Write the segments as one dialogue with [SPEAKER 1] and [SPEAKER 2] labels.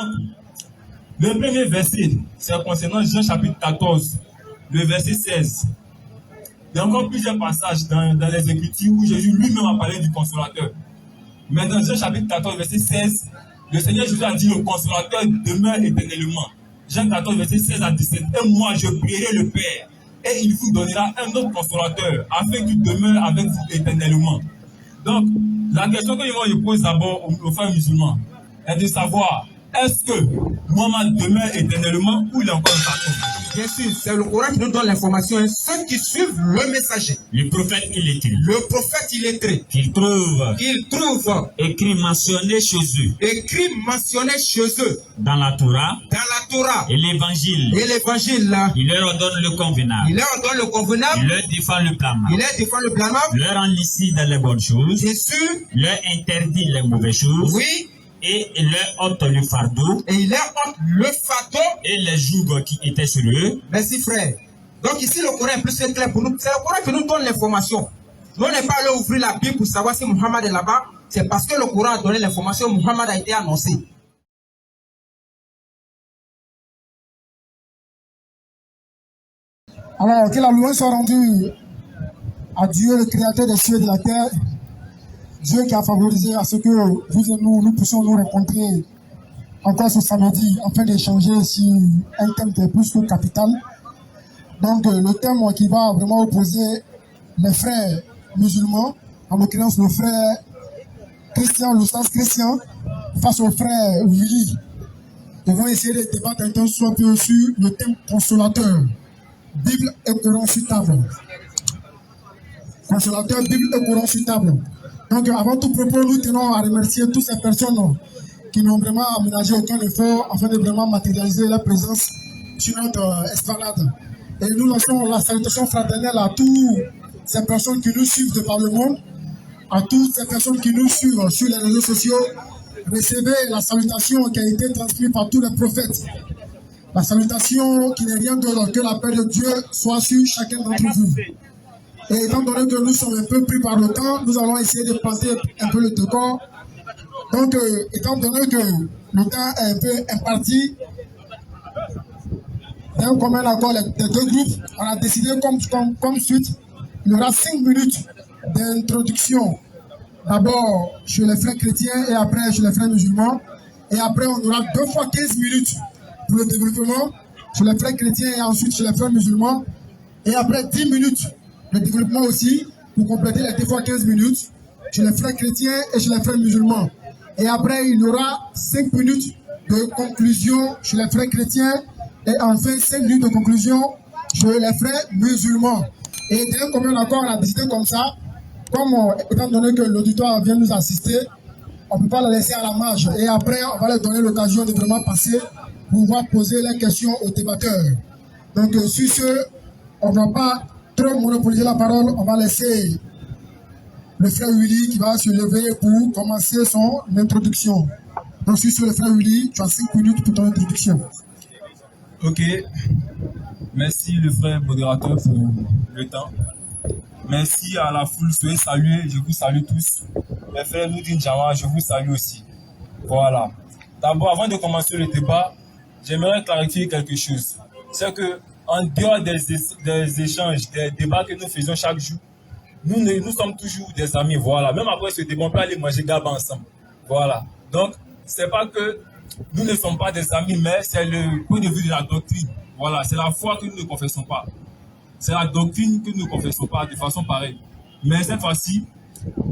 [SPEAKER 1] Donc, le premier verset, c'est concernant Jean chapitre 14, le verset 16. Il y a encore plusieurs passages dans les Écritures où Jésus lui-même a parlé du consolateur. Mais dans Jean chapitre 14, verset 16, le Seigneur Jésus a dit le consolateur demeure éternellement. Jean 14, verset 16 à 17. Et moi, je prierai le Père, et il vous donnera un autre consolateur, afin qu'il demeure avec vous éternellement. Donc, la question que je pose d'abord aux frères musulmans est de savoir, est-ce que Mohammed demeure éternellement ou il est encore un carton?
[SPEAKER 2] Bien sûr, c'est le Coran qui nous donne l'information. Ceux qui suivent le messager.
[SPEAKER 3] Le prophète illettré.
[SPEAKER 2] Le prophète illettré.
[SPEAKER 3] Qu'il trouve
[SPEAKER 2] écrit
[SPEAKER 3] mentionné chez eux.
[SPEAKER 2] Écrit mentionné chez eux.
[SPEAKER 3] Dans la Torah.
[SPEAKER 2] Dans la Torah.
[SPEAKER 3] Et l'évangile.
[SPEAKER 2] Et l'évangile là.
[SPEAKER 3] Il leur ordonne le convenable.
[SPEAKER 2] Il leur ordonne le convenable.
[SPEAKER 3] Il leur défend le blâmable.
[SPEAKER 2] Il leur défend le blâmable.
[SPEAKER 3] Il leur enlicie dans les bonnes choses.
[SPEAKER 2] Bien sûr.
[SPEAKER 3] Il leur interdit les mauvaises choses.
[SPEAKER 2] Oui.
[SPEAKER 3] Et il leur ôte le fardeau.
[SPEAKER 2] Et il leur ôte le fardeau.
[SPEAKER 3] Et les jougs qui étaient sur eux.
[SPEAKER 2] Merci frère. Donc ici le Coran est plus clair pour nous. C'est le Coran qui nous donne l'information. Nous n'est pas allé ouvrir la Bible pour savoir si Muhammad est là-bas. C'est parce que le Coran a donné l'information. Muhammad a été annoncé.
[SPEAKER 4] Alors que la louange soit rendue à Dieu, le créateur des cieux et de la terre. Dieu qui a favorisé à ce que vous et nous puissions nous rencontrer encore ce samedi afin d'échanger sur un thème qui est plus que capital. Donc le thème qui va vraiment opposer les frères musulmans, en l'occurrence le frère Christian, l'Oustaz Christian, face au frère Willy. Ils vont essayer de débattre un soit peu sur le thème consolateur. Bible et Coran sur table. Consolateur, Bible et Coran sur table. Donc, avant tout propos, nous tenons à remercier toutes ces personnes qui n'ont vraiment aménagé aucun effort afin de vraiment matérialiser la présence sur notre esplanade. Et nous lançons la salutation fraternelle à toutes ces personnes qui nous suivent de par le monde, à toutes ces personnes qui nous suivent sur les réseaux sociaux. Recevez la salutation qui a été transmise par tous les prophètes. La salutation qui n'est rien d'autre que la paix de Dieu soit sur chacun d'entre vous. Et étant donné que nous sommes un peu pris par le temps, nous allons essayer de passer un peu le décor. Donc, étant donné que le temps est un peu imparti, d'un commun accord des deux groupes, on a décidé comme suite, il y aura 5 minutes d'introduction. D'abord chez les frères chrétiens et après chez les frères musulmans. Et après, on aura 2 fois 15 minutes pour le développement chez les frères chrétiens et ensuite chez les frères musulmans. Et après 10 minutes le développement aussi, pour compléter les 2 fois 15 minutes, chez les frères chrétiens et chez les frères musulmans. Et après, il y aura 5 minutes de conclusion chez les frères chrétiens, et enfin 5 minutes de conclusion chez les frères musulmans. Et d'un commun accord, on a décidé comme ça, comme étant donné que l'auditoire vient nous assister, on ne peut pas la laisser à la marge. Et après, on va leur donner l'occasion de vraiment passer pour pouvoir poser les questions aux débatteurs. Donc, sur ce, on ne va pas trop monopoliser la parole, on va laisser le frère Willy qui va se lever pour commencer son introduction. Donc, sur le frère Willy, tu as 5 minutes pour ton introduction.
[SPEAKER 1] Ok. Merci le frère modérateur pour le temps. Merci à la foule, soyez salués, je vous salue tous. Les frères Noudine Jawa, je vous salue aussi. Voilà. D'abord, avant de commencer le débat, j'aimerais clarifier quelque chose. C'est que en dehors des échanges, des débats que nous faisons chaque jour, nous sommes toujours des amis, voilà. Même après ce débat, on peut aller manger gaba ensemble, voilà. Donc, c'est pas que nous ne sommes pas des amis, mais c'est le point de vue de la doctrine, voilà. C'est la foi que nous ne confessons pas. C'est la doctrine que nous ne confessons pas de façon pareille. Mais cette fois-ci,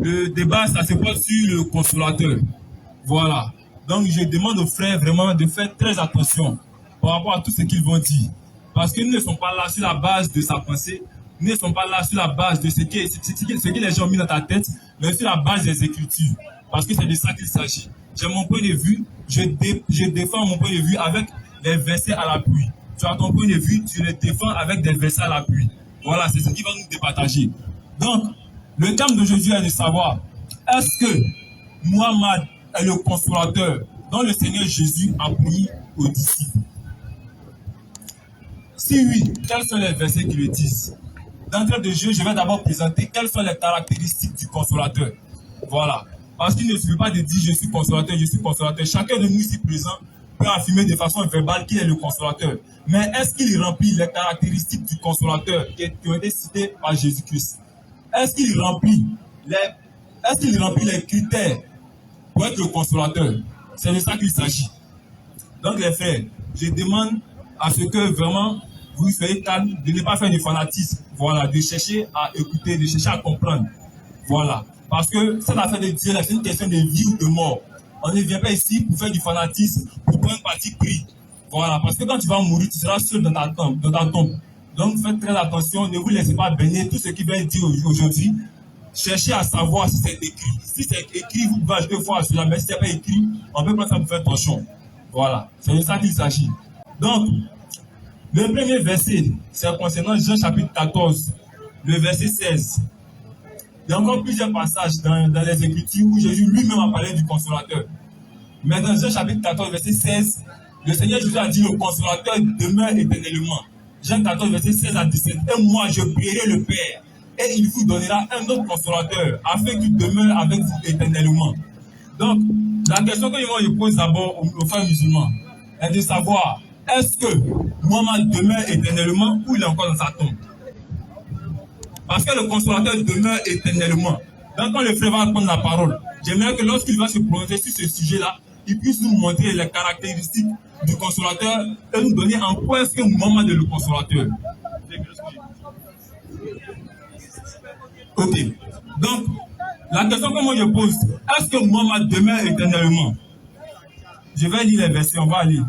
[SPEAKER 1] le débat, ça se pose sur le consolateur, voilà. Donc, je demande aux frères vraiment de faire très attention par rapport à tout ce qu'ils vont dire. Parce que nous ne sommes pas là sur la base de sa pensée, nous ne sommes pas là sur la base de ce que les gens ont mis dans ta tête, mais sur la base des Écritures. Parce que c'est de ça qu'il s'agit. J'ai mon point de vue, je défends mon point de vue avec des versets à l'appui. Tu as ton point de vue, tu le défends avec des versets à l'appui. Voilà, c'est ce qui va nous départager. Donc, le thème d'aujourd'hui est de savoir, est-ce que Muhammad est le consolateur dont le Seigneur Jésus a promis aux disciples? Si oui, quels sont les versets qui le disent? D'entrée de jeu, je vais d'abord présenter quelles sont les caractéristiques du consolateur. Voilà. Parce qu'il ne suffit pas de dire je suis consolateur, je suis consolateur. Chacun de nous ici présent peut affirmer de façon verbale qu'il est le consolateur. Mais est-ce qu'il remplit les caractéristiques du consolateur qui ont été citées par Jésus-Christ? Est-ce qu'il remplit les critères pour être le consolateur? C'est de ça qu'il s'agit. Donc les frères, je demande à ce que vraiment vous soyez calmes, de ne pas faire du fanatisme, voilà, de chercher à écouter, de chercher à comprendre, voilà. Parce que cette affaire de Dieu, c'est une question de vie ou de mort. On ne vient pas ici pour faire du fanatisme, pour prendre un parti pris, voilà. Parce que quand tu vas mourir, tu seras seul dans ta tombe. Donc faites très attention, ne vous laissez pas baigner tout ce qui va être dit aujourd'hui. Cherchez à savoir si c'est écrit. Si c'est écrit, vous pouvez ajouter foi à cela, mais si ce n'est pas écrit, on peut prendre ça pour faire torchon. Voilà, c'est de ça qu'il s'agit. Donc, le premier verset, c'est concernant Jean chapitre 14, le verset 16. Il y a encore plusieurs passages dans les Écritures où Jésus lui-même a parlé du consolateur. Mais dans Jean chapitre 14, verset 16, le Seigneur Jésus a dit le consolateur demeure éternellement. Jean 14, verset 16 à 17. Et moi, je prierai le Père, et il vous donnera un autre consolateur, afin qu'il demeure avec vous éternellement. Donc, la question que je pose d'abord aux frères musulmans est de savoir, est-ce que Mohammed demeure éternellement ou il est encore dans sa tombe? Parce que le consolateur demeure éternellement. Donc, quand le frère va prendre la parole, j'aimerais que lorsqu'il va se prononcer sur ce sujet-là, il puisse nous montrer les caractéristiques du consolateur et nous donner en quoi est-ce que Mohammed est le consolateur. Ok. Donc, la question que moi je pose, est-ce que Mohammed demeure éternellement? Je vais lire les versets, on va lire.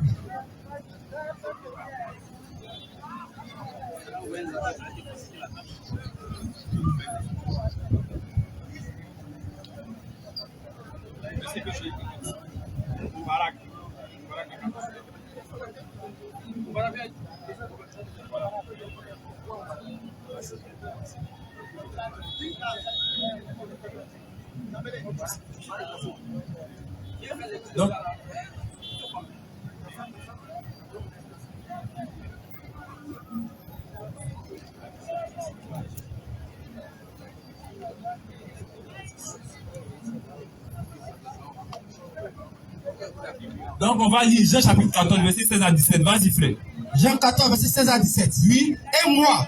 [SPEAKER 1] Donc, on va lire Jean chapitre 14, verset 16 à 17. Vas-y, frère.
[SPEAKER 2] Jean 14, verset 16 à 17. Oui. Et moi,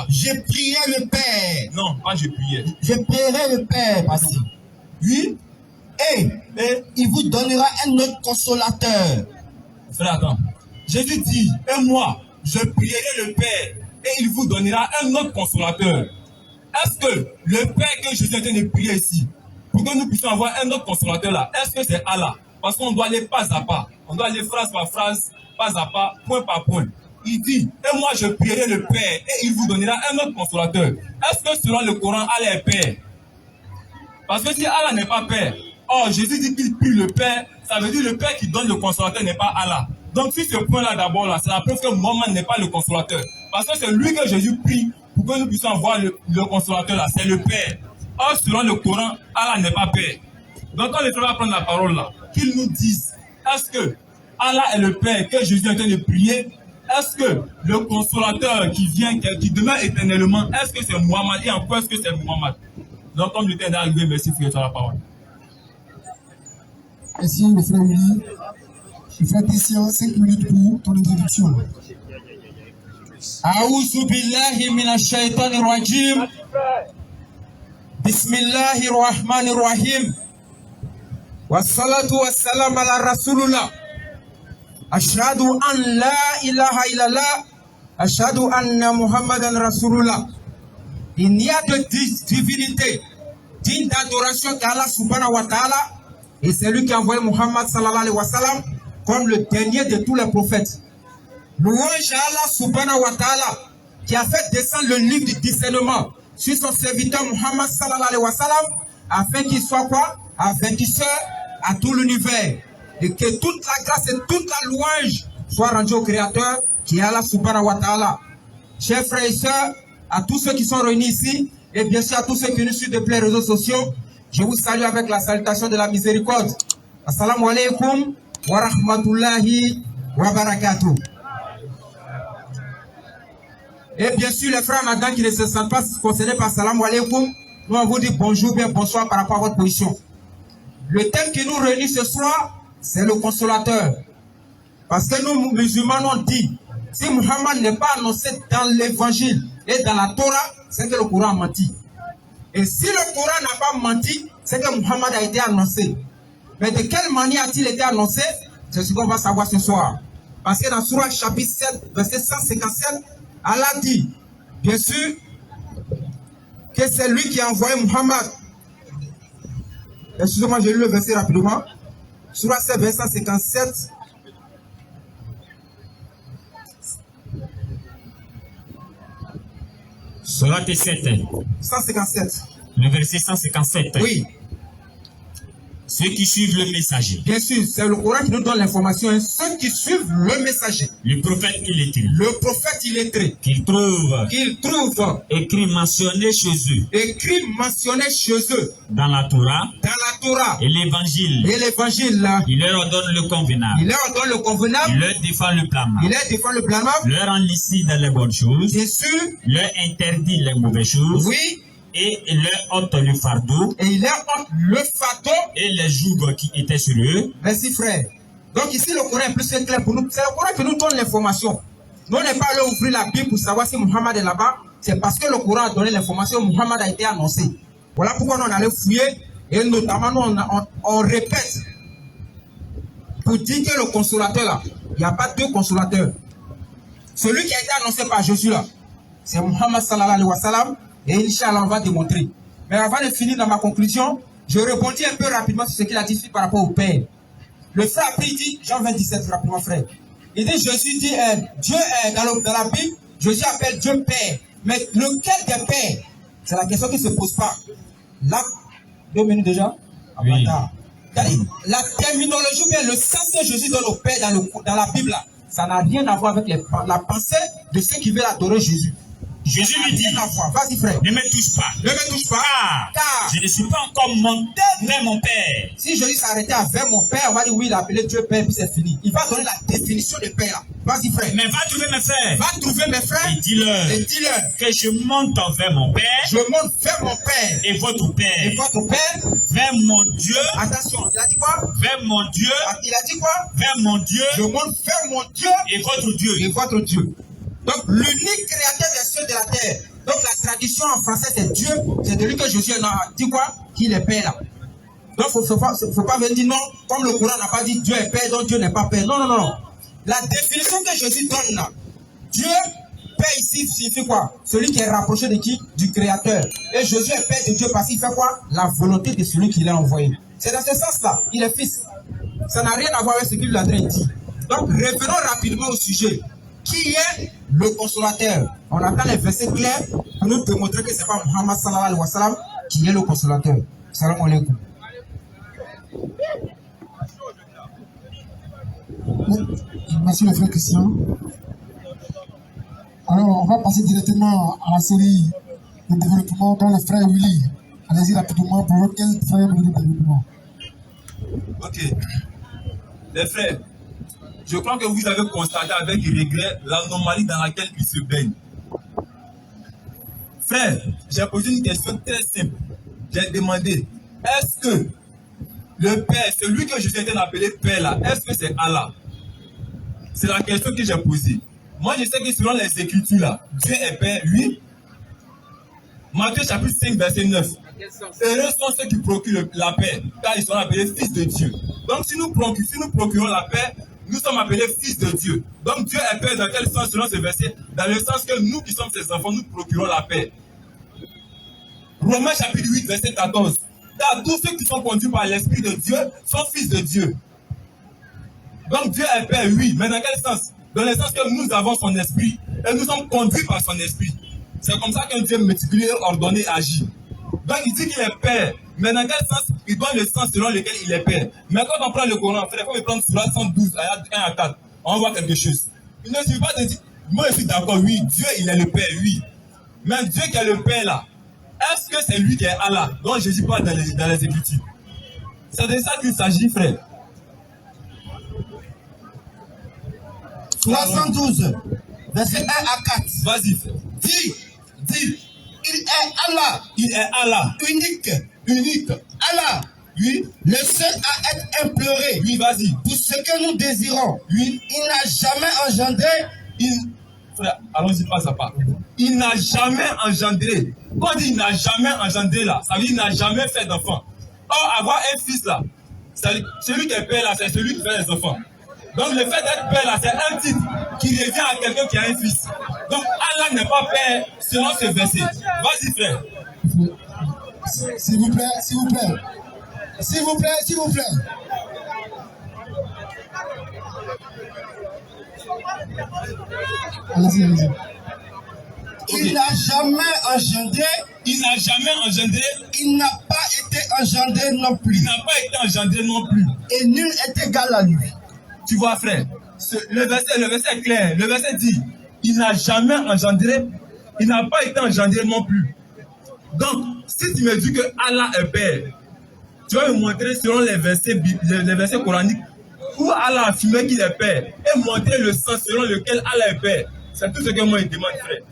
[SPEAKER 2] je prierai le Père.
[SPEAKER 1] Non, pas je priais.
[SPEAKER 2] Je prierai le Père. Vas-y. Oui. Et il vous donnera un autre consolateur.
[SPEAKER 1] Frère, attends. Jésus dit, et moi, je prierai le Père, et il vous donnera un autre consolateur. Est-ce que le Père que Jésus est en train de prier ici, pour que nous puissions avoir un autre consolateur là, est-ce que c'est Allah? Parce qu'on doit aller pas à pas. On doit aller phrase par phrase, pas à pas, point par point. Il dit, et moi je prierai le Père, et il vous donnera un autre consolateur. Est-ce que selon le Coran, Allah est Père? Parce que si Allah n'est pas Père, Jésus dit qu'il prie le Père, ça veut dire le Père qui donne le consolateur n'est pas Allah. Donc si ce point-là d'abord, là, c'est la preuve que Mohammed n'est pas le consolateur. Parce que c'est lui que Jésus prie pour que nous puissions avoir le consolateur là, c'est le Père. Or, selon le Coran, Allah n'est pas Père. Donc quand les frères vont prendre la parole là, qu'ils nous disent, est-ce que Allah est le Père que Jésus est en train de prier? Est-ce que le consolateur qui vient, qui demeure éternellement, est-ce que c'est Mohammed? Et en quoi est-ce que c'est Mohammed? Donc comme le temps est arrivé, merci frère, tu as la parole.
[SPEAKER 4] Merci le frère Willy. Le frère Christian, 5 minutes pour ton introduction.
[SPEAKER 2] A'udhu billahi minash shaitanir rajim. Bismillahir rahmanir rahim. Wassalatu wassalam ala rasulullah. Ashhadu an la ilaha illallah. Ashhadu anna Muhammadan rasulullah. Il n'y a de divinité, digne d'adoration qu'Allah subhanahu wa ta'ala. Et c'est lui qui a envoyé Muhammad sallallahu alayhi wa sallam comme le dernier de tous les prophètes. Louange à Allah subhanahu wa ta'ala qui a fait descendre le livre du discernement sur son serviteur Muhammad sallallahu alayhi wa sallam afin qu'il soit quoi? Avertisseur à tout l'univers. Et que toute la grâce et toute la louange soit rendue au Créateur qui est Allah subhanahu wa ta'ala. Chers frères et sœurs, à tous ceux qui sont réunis ici et bien sûr à tous ceux qui nous suivent depuis les réseaux sociaux, je vous salue avec la salutation de la miséricorde. Assalamu alaikum wa rahmatullahi wa barakatuh. Et bien sûr, les frères et madame qui ne se sentent pas concernés par Assalamu alaikum, nous on vous dit bonjour, bien bonsoir par rapport à votre position. Le thème qui nous réunit ce soir, c'est le consolateur. Parce que nous, musulmans, on dit, si Muhammad n'est pas annoncé dans l'évangile et dans la Torah, c'est que le Coran a menti. Et si le Coran n'a pas menti, c'est que Muhammad a été annoncé. Mais de quelle manière a-t-il été annoncé? C'est ce qu'on va savoir ce soir. Parce que dans Surah chapitre 7, verset 157, Allah dit, bien sûr, que c'est lui qui a envoyé Muhammad. Excusez-moi, j'ai lu le verset rapidement. Surah 7, verset 157.
[SPEAKER 3] Surah 7.
[SPEAKER 2] 157.
[SPEAKER 3] Le verset 157.
[SPEAKER 2] Oui.
[SPEAKER 3] Ceux qui suivent le messager.
[SPEAKER 2] Bien sûr, c'est le Coran qui nous donne l'information. Hein. Ceux qui suivent le messager.
[SPEAKER 3] Le prophète illettré.
[SPEAKER 2] Le prophète illettré.
[SPEAKER 3] Qu'ils trouvent
[SPEAKER 2] écrit
[SPEAKER 3] mentionné chez eux.
[SPEAKER 2] Écrit mentionné chez eux.
[SPEAKER 3] Dans la Torah.
[SPEAKER 2] Dans la Torah.
[SPEAKER 3] Et l'évangile.
[SPEAKER 2] Et l'évangile là.
[SPEAKER 3] Il leur ordonne le convenable.
[SPEAKER 2] Il leur ordonne le convenable.
[SPEAKER 3] Il leur défend le blâmable.
[SPEAKER 2] Il leur défend le blâmable.
[SPEAKER 3] Leur enlicite dans les bonnes choses.
[SPEAKER 2] Bien sûr.
[SPEAKER 3] Leur interdit les mauvaises choses.
[SPEAKER 2] Oui.
[SPEAKER 3] Et il leur ôte le fardeau.
[SPEAKER 2] Et il leur ôte le fardeau.
[SPEAKER 3] Et les jougs qui étaient sur eux.
[SPEAKER 2] Merci frère. Donc ici le Coran est plus clair pour nous. C'est le Coran qui nous donne l'information. Nous on n'est pas allé ouvrir la Bible pour savoir si Muhammad est là-bas. C'est parce que le Coran a donné l'information. Muhammad a été annoncé. Voilà pourquoi nous on allait fouiller. Et notamment nous on répète. Pour dire que le consolateur là, il n'y a pas deux consolateurs. Celui qui a été annoncé par Jésus là, c'est Muhammad sallallahu alayhi wa sallam. Et Inch'Allah, on va démontrer. Mais avant de finir dans ma conclusion, je rebondis un peu rapidement sur ce qu'il a dit par rapport au Père. Le frère après, il dit, Jean 20, 17, rapidement frère. Il dit, Jésus dit, Dieu est dans la Bible, Jésus appelle Dieu Père. Mais lequel des pères? C'est la question qui ne se pose pas. Là, 2 minutes déjà?
[SPEAKER 3] Oui.
[SPEAKER 2] La terminologie, bien le sens que Jésus donne au Père dans la Bible, là, ça n'a rien à voir avec la pensée de ceux qui veulent adorer Jésus.
[SPEAKER 3] Jésus lui dit,
[SPEAKER 2] vas-y frère,
[SPEAKER 3] ne me touche pas.
[SPEAKER 2] Ne me touche pas.
[SPEAKER 3] Car je ne suis pas encore monté vers mon Père.
[SPEAKER 2] Si Jésus s'arrêtait vers mon Père, on va dire oui, il a appelé Dieu Père, puis c'est fini. Il va donner la définition de Père. Vas-y frère.
[SPEAKER 3] Mais va trouver mes frères.
[SPEAKER 2] Va trouver mes frères.
[SPEAKER 3] Et dis-leur que je monte vers mon Père.
[SPEAKER 2] Je monte vers mon Père.
[SPEAKER 3] Et votre Père.
[SPEAKER 2] Et votre Père.
[SPEAKER 3] Vers mon Dieu.
[SPEAKER 2] Attention, il a dit quoi?
[SPEAKER 3] Vers mon Dieu.
[SPEAKER 2] Il a dit quoi?
[SPEAKER 3] Vers mon Dieu.
[SPEAKER 2] Je monte vers mon Dieu.
[SPEAKER 3] Et votre Dieu.
[SPEAKER 2] Et votre Dieu. Donc l'unique créateur des cieux de la terre. Donc la tradition en français c'est Dieu, c'est de lui que Jésus a dit quoi? Qu'il est Père là. Donc faut pas venir dire non, comme le Coran n'a pas dit Dieu est Père, donc Dieu n'est pas Père. Non, non, non. La définition que Jésus donne là, Dieu, Père ici signifie quoi? Celui qui est rapproché de qui? Du Créateur. Et Jésus est Père de Dieu parce qu'il fait quoi? La volonté de celui qui l'a envoyé. C'est dans ce sens-là, il est fils. Ça n'a rien à voir avec ce qu'il a dit. Donc revenons rapidement au sujet. Qui est le consolateur? On attend les versets clairs pour nous démontrer que ce n'est pas Muhammad sallallahu alayhi wa sallam qui est le consolateur. Salam alaikum.
[SPEAKER 4] Merci le frère Christian. Alors on va passer directement à la série de développement dont le frère Willy. Allez-y rapidement pour votre 15 frères de développement.
[SPEAKER 1] Ok. Les frères, je crois que vous avez constaté avec regret l'anomalie dans laquelle il se baigne. Frère, j'ai posé une question très simple. J'ai demandé, est-ce que le Père, celui que je suis en train d'appeler Père là, est-ce que c'est Allah? C'est la question que j'ai posée. Moi, je sais que selon les Écritures là, Dieu est Père, oui. Matthieu chapitre 5, verset 9. Heureux sont ceux qui procurent la paix, car ils sont appelés fils de Dieu. Donc, si nous procurons la paix, nous sommes appelés fils de Dieu. Donc, Dieu est Père dans quel sens selon ce verset? Dans le sens que nous qui sommes ses enfants, nous procurons la paix. Romains chapitre 8, verset 14. Car tous ceux qui sont conduits par l'Esprit de Dieu sont fils de Dieu. Donc, Dieu est Père, oui. Mais dans quel sens? Dans le sens que nous avons son esprit et nous sommes conduits par son esprit. C'est comme ça qu'un Dieu méticuleux, ordonné, agit. Donc il dit qu'il est Père. Mais dans quel sens? Il donne le sens selon lequel il est Père. Mais quand on prend le Coran, frère, il faut prendre Surah 112, ayat 1 à 4. On voit quelque chose. Il ne suffit pas de dire, moi je suis d'accord, oui, Dieu il est le Père, oui. Mais Dieu qui est le Père là, est-ce que c'est lui qui est Allah? Donc Jésus parle dans les Écritures. C'est de ça qu'il s'agit, frère.
[SPEAKER 2] Surah 112, verset 1 à 4.
[SPEAKER 1] Vas-y, frère.
[SPEAKER 2] Dis, il est Allah.
[SPEAKER 1] Il est Allah.
[SPEAKER 2] Unique. Allah.
[SPEAKER 1] Oui.
[SPEAKER 2] Le seul à être imploré.
[SPEAKER 1] Oui, vas-y.
[SPEAKER 2] Pour ce que nous désirons.
[SPEAKER 1] Oui.
[SPEAKER 2] Il n'a jamais engendré.
[SPEAKER 1] Frère, allons-y pas à pas. Il n'a jamais engendré. Quand on dit il n'a jamais engendré là, ça veut dire qu'il n'a jamais fait d'enfant. Or, avoir un fils là, celui qui est père là, c'est celui qui fait des enfants. Donc le fait d'être père là, c'est un titre qui revient à quelqu'un qui a un fils. Donc Allah n'est pas père selon ce verset. Vas-y frère.
[SPEAKER 4] S'il vous plaît, s'il vous plaît. S'il vous plaît, s'il vous plaît. Allez-y, allez-y.
[SPEAKER 2] Il n'a jamais engendré.
[SPEAKER 1] Il n'a jamais engendré.
[SPEAKER 2] Il n'a pas été engendré non plus.
[SPEAKER 1] Il n'a pas été engendré non plus.
[SPEAKER 2] Et nul est égal à lui.
[SPEAKER 1] Tu vois frère, le verset est clair. Le verset dit, il n'a jamais engendré. Il n'a pas été engendré non plus. Donc, si tu me dis que Allah est père, tu vas me montrer selon les versets coraniques où Allah affirmait qu'il est père et montrer le sens selon lequel Allah est père. C'est tout ce que moi je demande, frère.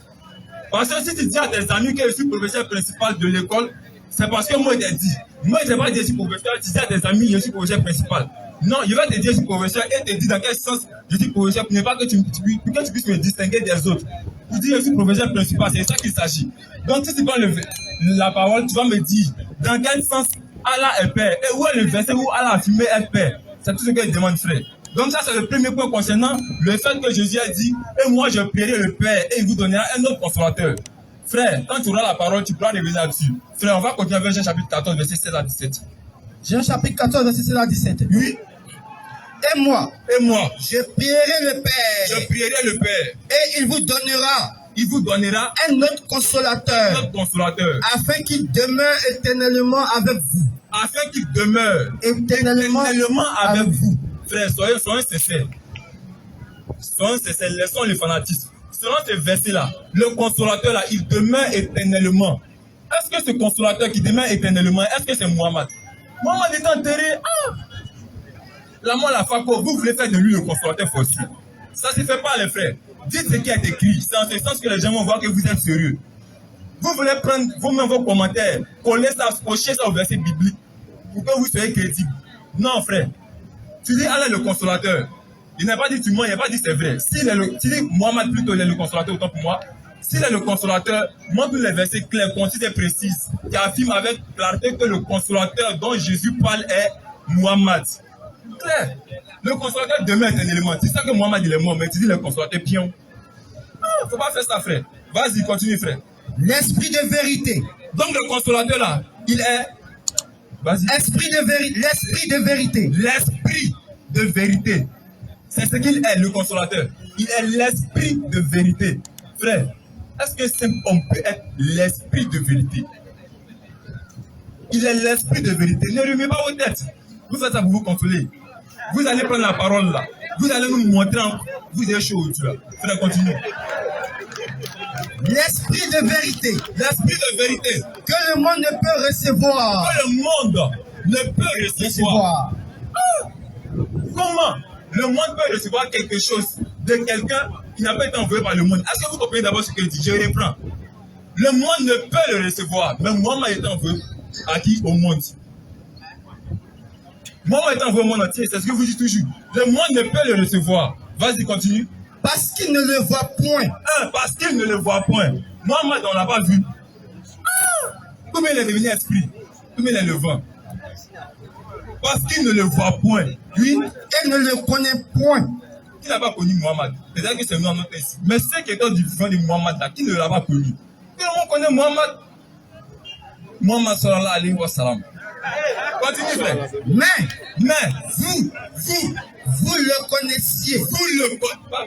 [SPEAKER 1] Parce que si tu dis à tes amis que je suis professeur principal de l'école, c'est parce que moi je t'ai dit. Moi je ne vais pas dire que je suis professeur, tu dis à tes amis que je suis professeur principal. Non, je vais te dire que je suis professeur et te dire dans quel sens je suis professeur pour ne pas que tu puisses me distinguer des autres. Pour dire que je suis professeur principal, c'est ça qu'il s'agit. Donc si tu prends la parole, tu vas me dire dans quel sens Allah est père et où est le verset où Allah a affirmé être père. C'est tout ce que je demande, frère. Donc ça c'est le premier point concernant le fait que Jésus a dit et moi je prierai le Père et il vous donnera un autre consolateur. Frère, quand tu auras la parole, tu pourras revenir là-dessus. Frère, on va continuer avec Jean chapitre 14, verset 16 à 17.
[SPEAKER 2] Jean chapitre 14, verset 16 à 17.
[SPEAKER 1] Oui.
[SPEAKER 2] Et moi,
[SPEAKER 1] je
[SPEAKER 2] prierai le Père.
[SPEAKER 1] Je prierai le Père.
[SPEAKER 2] Et il vous donnera
[SPEAKER 1] un
[SPEAKER 2] autre consolateur. Afin qu'il demeure éternellement avec vous.
[SPEAKER 1] Afin qu'il demeure éternellement avec vous. Frère, soyons sincères. Soyons sincères, laissons le fanatisme. Selon ce verset-là, le consolateur là, il demeure éternellement. Est-ce que ce consolateur qui demeure éternellement, est-ce que c'est Muhammad? Muhammad est enterré. La mort la Fako, vous voulez faire de lui le consolateur forcé. Ça ne se fait pas, les frères. Dites ce qui est écrit. C'est en ce sens que les gens vont voir que vous êtes sérieux. Vous voulez prendre vous-même vos commentaires, coller ça, cocher ça au verset biblique pour que vous soyez crédible. Non, frère. Tu dis Allah est le consolateur. Il n'a pas dit tu mens, il n'a pas dit c'est vrai. Si dit Muhammad plutôt il est le consolateur, autant pour moi. S'il est le consolateur, montre les versets clairs, concises et précises, qui affirment avec clarté que le consolateur dont Jésus parle est Muhammad. Clair. Le consolateur demeure éternellement. C'est ça que Muhammad il est mort, mais tu dis le consolateur pion. Faut pas faire ça, frère. Vas-y, continue, frère.
[SPEAKER 2] L'esprit de vérité.
[SPEAKER 1] Donc le consolateur là, il est. Vas-y.
[SPEAKER 2] L'esprit de vérité.
[SPEAKER 1] L'esprit de vérité. C'est ce qu'il est, le consolateur. Il est l'esprit de vérité. Frère, est-ce que on peut être l'esprit de vérité? Il est l'esprit de vérité. Ne remuez pas vos têtes. Vous faites ça pour vous consoler. Vous allez prendre la parole là. Vous allez nous montrer. Vous êtes chaud, tu vois. Frère, continue.
[SPEAKER 2] L'esprit de vérité.
[SPEAKER 1] L'esprit de vérité.
[SPEAKER 2] Que le monde ne peut recevoir.
[SPEAKER 1] Que le monde ne peut recevoir. Comment le monde peut recevoir quelque chose de quelqu'un qui n'a pas été envoyé par le monde? Est-ce que vous comprenez d'abord ce que je dis? Je reprends. Le monde ne peut le recevoir. Mais Muhammad est envoyé à qui? Au monde. Muhammad est envoyé au monde entier. C'est ce que vous dites toujours. Le monde ne peut le recevoir. Vas-y, continue.
[SPEAKER 2] Parce qu'il ne le voit point.
[SPEAKER 1] Parce qu'il ne le voit point. Muhammad, on ne l'a pas vu. Comment il est devenu esprit? Comment il est le vent? Parce qu'il ne le voit point.
[SPEAKER 2] Lui, il ne le connaît point.
[SPEAKER 1] Qui n'a pas connu Muhammad? Peut-être que c'est nous en notre ici. Mais c'est quelqu'un du vivant de Muhammad là, qui ne l'a pas connu. Tout le monde connaît Muhammad. Muhammad sallallahu alayhi wa sallam. Continue, frère.
[SPEAKER 2] Mais, vous le connaissiez.
[SPEAKER 1] Vous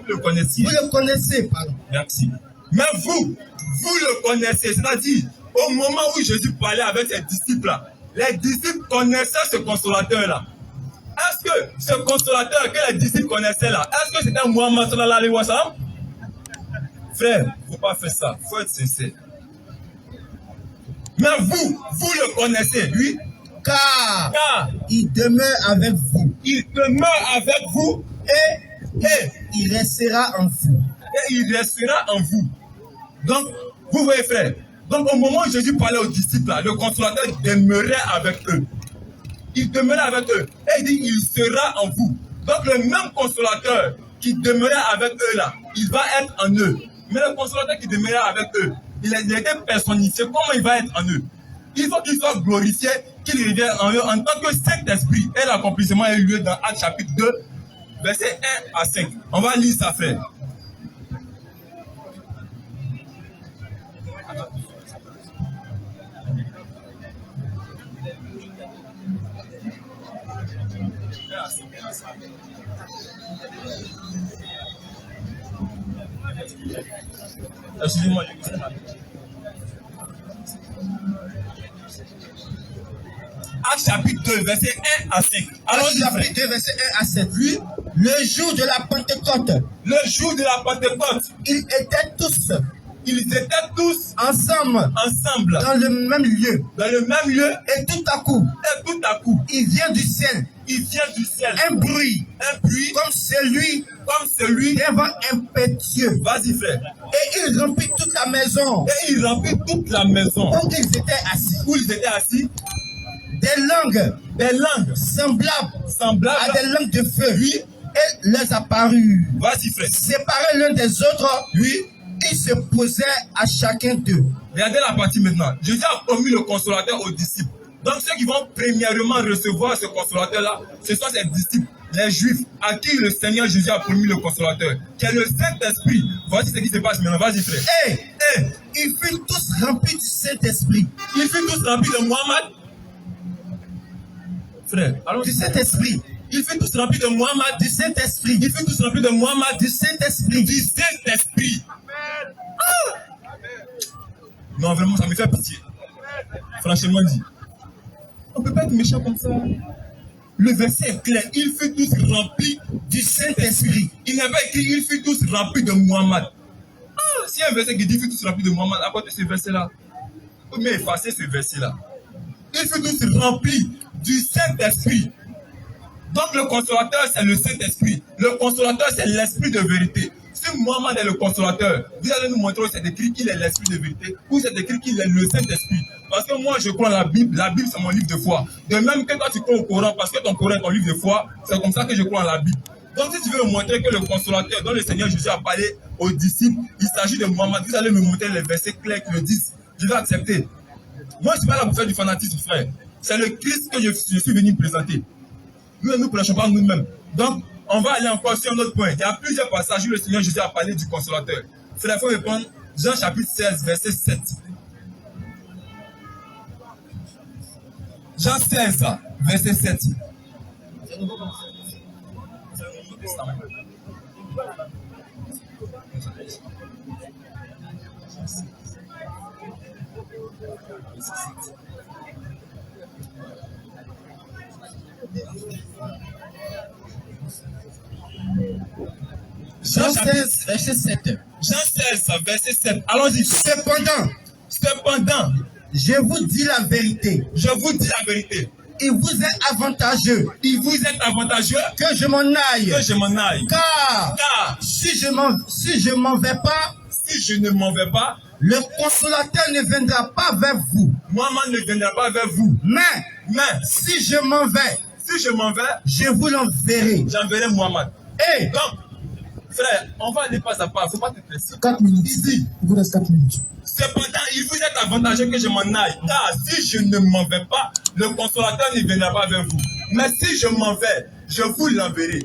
[SPEAKER 1] le connaissiez.
[SPEAKER 2] Vous le connaissez, pardon.
[SPEAKER 1] Merci. Mais vous le connaissez. C'est-à-dire, au moment où Jésus parlait avec ses disciples là, les disciples connaissaient ce consolateur-là. Est-ce que ce consolateur que les disciples connaissaient là, est-ce que c'était Muhammad sallallahu alayhi wa sallam? Frère, il ne faut pas faire ça. Il faut être sincère. Mais vous le connaissez, lui.
[SPEAKER 2] Car il demeure avec vous.
[SPEAKER 1] Il demeure avec vous et
[SPEAKER 2] il restera en vous.
[SPEAKER 1] Et il restera en vous. Donc, vous voyez, frère. Donc, au moment où Jésus parlait aux disciples, là, le consolateur demeurait avec eux. il demeurait avec eux. Et il dit, il sera en vous. Donc le même consolateur qui demeurait avec eux là, il va être en eux. Mais le consolateur qui demeurait avec eux, il a été personnifié. Comment il va être en eux? Il faut qu'il soit glorifié, qu'il revienne en eux en tant que Saint-Esprit. Et l'accomplissement a eu lieu dans Actes chapitre 2, versets 1 à 5. On va lire ça, frère. Excusez-moi, Actes chapitre 2, verset 1 à 5. Alors,
[SPEAKER 2] Actes chapitre 2, verset 1 à 7. Lui, le jour de la Pentecôte,
[SPEAKER 1] le jour de la Pentecôte,
[SPEAKER 2] ils étaient tous ensemble
[SPEAKER 1] dans
[SPEAKER 2] le même lieu.
[SPEAKER 1] Et
[SPEAKER 2] tout à coup, il vient du ciel un bruit comme celui d'un vent impétueux.
[SPEAKER 1] Vas-y, frère.
[SPEAKER 2] Et il remplit toute la maison où ils étaient assis. Des langues semblables à des langues de feu. Et les apparut.
[SPEAKER 1] Vas-y, frère.
[SPEAKER 2] Séparés l'un des autres, ils se posaient à chacun d'eux.
[SPEAKER 1] Regardez la partie maintenant. Jésus a promis le consolateur aux disciples. Donc ceux qui vont premièrement recevoir ce consolateur-là, ce sont ses disciples, les Juifs, à qui le Seigneur Jésus a promis le consolateur, qui est le Saint-Esprit. Voici ce qui se passe maintenant. Vas-y, frère.
[SPEAKER 2] Ils furent tous remplis du Saint-Esprit.
[SPEAKER 1] Ils furent tous remplis de Muhammad. Frère, allons
[SPEAKER 2] du Saint-Esprit.
[SPEAKER 1] Ils furent tous remplis de Muhammad.
[SPEAKER 2] Du Saint-Esprit.
[SPEAKER 1] Ils furent tous remplis de Muhammad.
[SPEAKER 2] Du Saint-Esprit.
[SPEAKER 1] Du Saint-Esprit. Non, vraiment, ça me fait pitié. Franchement dit. On ne peut pas être méchant comme ça. Le verset est clair. Ils furent tous remplis du Saint-Esprit. Il n'est pas écrit, ils furent tous remplis de Muhammad. S'il y a un verset qui dit, ils furent tous remplis de Muhammad, à côté de ce verset-là, il faut bien effacer ce verset-là. Ils furent tous remplis du Saint-Esprit. Donc le consolateur, c'est le Saint-Esprit. Le consolateur, c'est l'Esprit de vérité. Si Muhammad est le consolateur, vous allez nous montrer où c'est écrit qu'il est l'Esprit de vérité, où c'est écrit qu'il est le Saint-Esprit. Parce que moi, je crois en la Bible c'est mon livre de foi. De même que toi, tu crois au Coran, parce que ton Coran est ton livre de foi, c'est comme ça que je crois en la Bible. Donc si tu veux me montrer que le consolateur dont le Seigneur Jésus a parlé aux disciples, il s'agit de Muhammad, vous allez me montrer les versets clairs qui le disent. Je vais accepter. Moi, je ne suis pas là pour faire du fanatisme, frère. C'est le Christ que je suis venu présenter. Nous ne prêchons pas nous-mêmes. Donc, on va aller encore sur un autre point. Il y a plusieurs passages où le Seigneur Jésus a parlé du consolateur. Frère, il faut répondre Jean chapitre 16, verset 7. Jean 16, verset 7.
[SPEAKER 2] Jean 16, verset 7.
[SPEAKER 1] Jean 16, verset 7. Allons-y. Cependant,
[SPEAKER 2] je vous dis la vérité. Il vous est avantageux.
[SPEAKER 1] Que
[SPEAKER 2] je m'en aille. Car
[SPEAKER 1] si
[SPEAKER 2] je m'en vais pas, le consolateur ne viendra pas vers vous.
[SPEAKER 1] Muhammad ne viendra pas vers vous.
[SPEAKER 2] Mais si je m'en vais, je vous l'enverrai.
[SPEAKER 1] J'enverrai Muhammad. Donc, frère, on va aller pas à pas. Il ne faut pas te presser.
[SPEAKER 4] 4 minutes.
[SPEAKER 1] Ici.
[SPEAKER 4] Il vous reste 4 minutes.
[SPEAKER 1] Cependant, il vous est avantageux que je m'en aille. Car si je ne m'en vais pas, le consolateur ne viendra pas vers vous. Mais si je m'en vais, je vous l'enverrai.